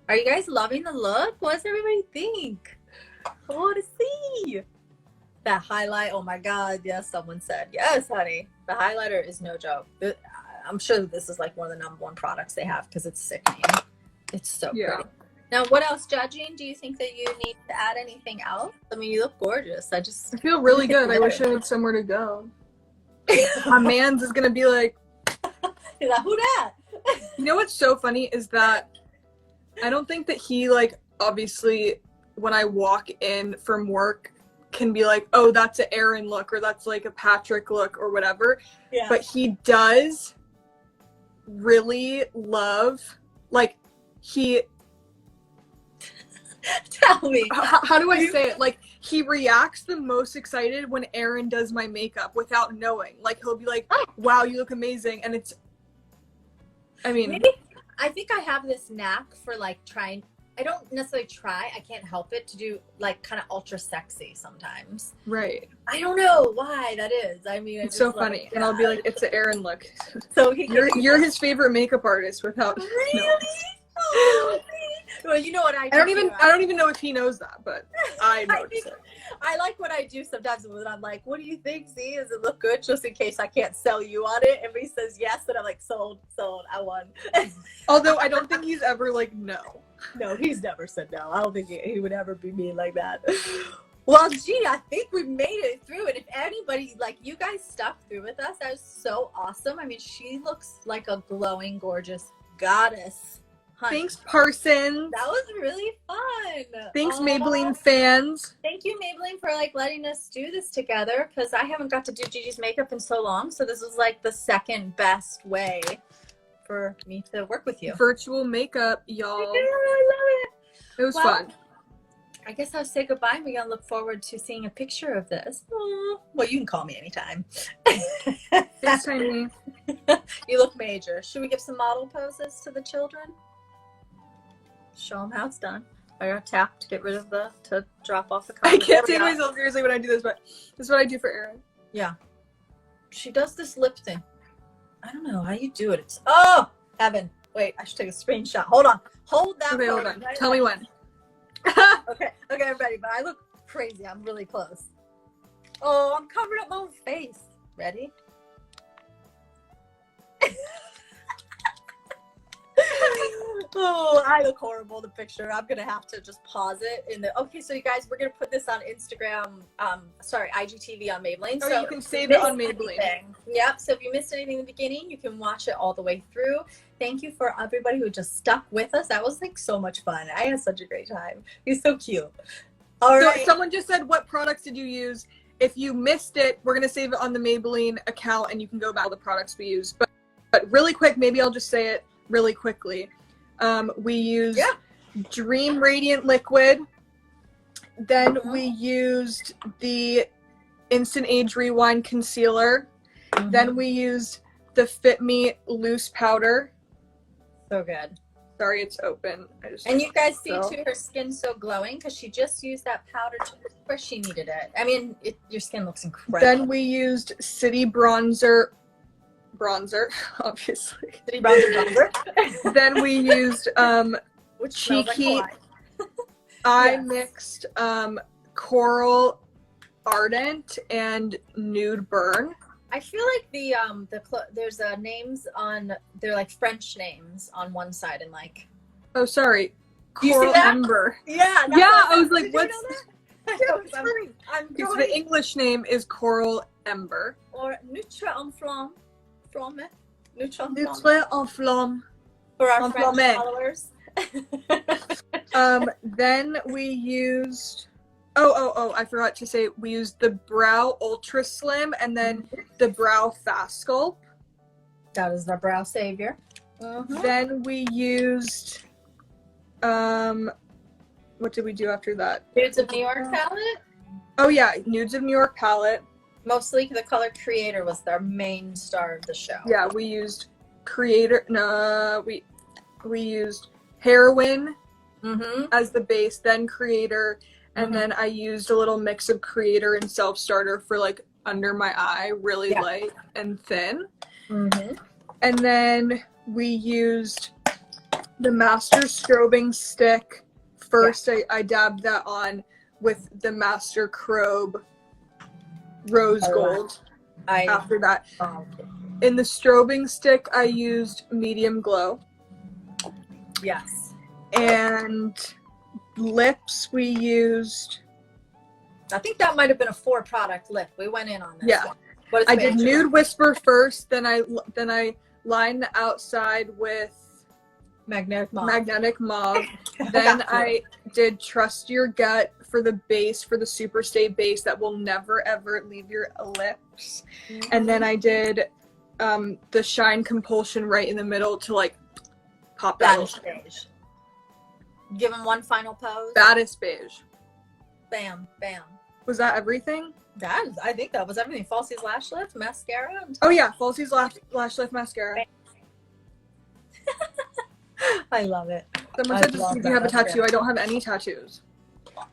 Are you guys loving the look? What does everybody think? I want to see that highlight. Oh my God, yes, someone said yes, honey. The highlighter is no joke. I'm sure that this is like one of the #1 products they have because it's sickening. It's so pretty. Now, what else, judging? Do you think that you need to add anything else? I mean, you look gorgeous. I feel really good. I wish I had somewhere to go. My man's is gonna be like, he's like, who that? You know what's so funny is that I don't think that he, like, obviously when I walk in from work can be like, oh, that's an Erin look or that's like a Patrick look or whatever. Yeah. But he does really love, like, he tell me, how do I say it? Like, he reacts the most excited when Erin does my makeup without knowing. Like, he'll be like, wow, you look amazing. And it's, I mean, maybe, I think I have this knack for like trying. I don't necessarily try. I can't help it to do like kind of ultra sexy sometimes. Right. I don't know why that is. I mean, it's so funny. And I'll be like, it's an Erin look. So you're his favorite makeup artist without. Really? No. Oh, well, you know what I do. I don't even know if he knows that, but I know it. I like what I do sometimes when I'm like, what do you think? See, does it look good? Just in case I can't sell you on it. And he says yes, and I'm like, sold, I won. Although I don't think he's ever like, no. No, he's never said no. I don't think he would ever be mean like that. Well, gee, I think we made it through. And if anybody, like, you guys stuck through with us, that was so awesome. I mean, she looks like a glowing, gorgeous goddess. Honey. Thanks, Parsons. That was really fun. Thanks, Maybelline fans. Thank you, Maybelline, for like letting us do this together because I haven't got to do Gigi's makeup in so long. So this was like the second best way for me to work with you. Virtual makeup, y'all. I love it. It was fun. I guess I'll say goodbye. We're going to look forward to seeing a picture of this. Aww. Well, you can call me anytime. FaceTime me. You look major. Should we give some model poses to the children? Show them how it's done. I got to tap to get rid of to drop off the comments. I can't take myself seriously when I do this, but this is what I do for Erin. Yeah. She does this lip thing. I don't know how you do it. It's, oh, heaven. Wait, I should take a screenshot. Hold on. Hold that. Okay, hold on. Tell me when. Okay, I'm ready, but I look crazy. I'm really close. Oh, I'm covering up my own face. Ready? Oh, I look horrible in the picture. I'm gonna have to just pause it okay, so you guys, we're gonna put this on Instagram, IGTV on Maybelline. Oh, so you can save it on Maybelline. Yep, so if you missed anything in the beginning, you can watch it all the way through. Thank you for everybody who just stuck with us. That was like so much fun. I had such a great time. He's so cute. All right. Someone just said, what products did you use? If you missed it, we're gonna save it on the Maybelline account and you can go back to the products we used. But really quick, maybe I'll just say it really quickly. We used Dream Radiant Liquid. Then we used the Instant Age Rewind Concealer. Then we used the Fit Me Loose Powder. So good. Sorry, it's open. And you guys see too, her skin's so glowing because she just used that powder where she needed it. I mean, your skin looks incredible. Then we used City Bronzer, obviously. City Bronzer. Then we used Cheeky. Like I mixed Coral Ardent and Nude Burn. I feel like there's names on, they're like French names on one side and like. Oh, sorry. Coral Ember. Yeah. Yeah, I was like, what's. Because the English name is Coral Ember. Or Neutre en Flamme. Flamme. Neutre en Flamme. Neutre en Flamme. For our French followers. Then we used... Oh, I forgot to say, we used the Brow Ultra Slim and then the Brow Fast Sculpt. That is the Brow Savior. Then we used... what did we do after that? Nudes of New York palette. Oh yeah, Nudes of New York palette. Mostly the color Creator was their main star of the show. Yeah, we used Creator. No, we used Heroine as the base, then Creator, and then I used a little mix of Creator and Self Starter for like under my eye, really light and thin. And then we used the Master Strobing Stick. First, I dabbed that on with the Master Crobe Rose Gold. After that, in the strobing stick, I used Medium Glow. Yes. And lips, we used... I think that might have been a 4-product lip. We went in on this. Yeah. One. I did Nude Whisper first, then I lined the outside with Magnetic Mauve. Then I did Trust Your Gut for the base, for the Superstay base that will never ever leave your lips. And then I did the Shine Compulsion right in the middle to like pop that. Baddest beige. Give him one final pose. Baddest beige. Bam, bam. Was that everything? I think that was everything. Falsies Lash Lift, mascara. Oh yeah, Falsies Lash Lift mascara. I love it. Someone said, "Do you have a tattoo?" I don't have any tattoos.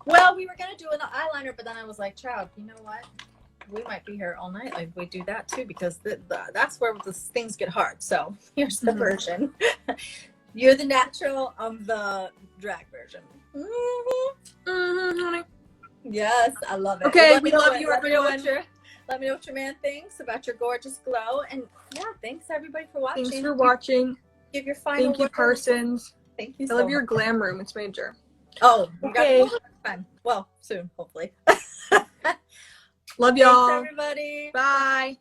Well, we were gonna do an eyeliner, but then I was like, "Child, you know what? We might be here all night. Like we do that too, because that's where the things get hard." So here's the version. You're the natural. I'm the drag version. Yes, I love it. Okay, we love you, everyone. Let me know what your man thinks about your gorgeous glow. And yeah, thanks everybody for watching. Thanks for watching. Give your final Thank you, word. Parsons. Thank you I so love much. your glam room. It's major. Oh, okay. Fun. Well, soon, hopefully. Love y'all. Thanks, everybody. Bye.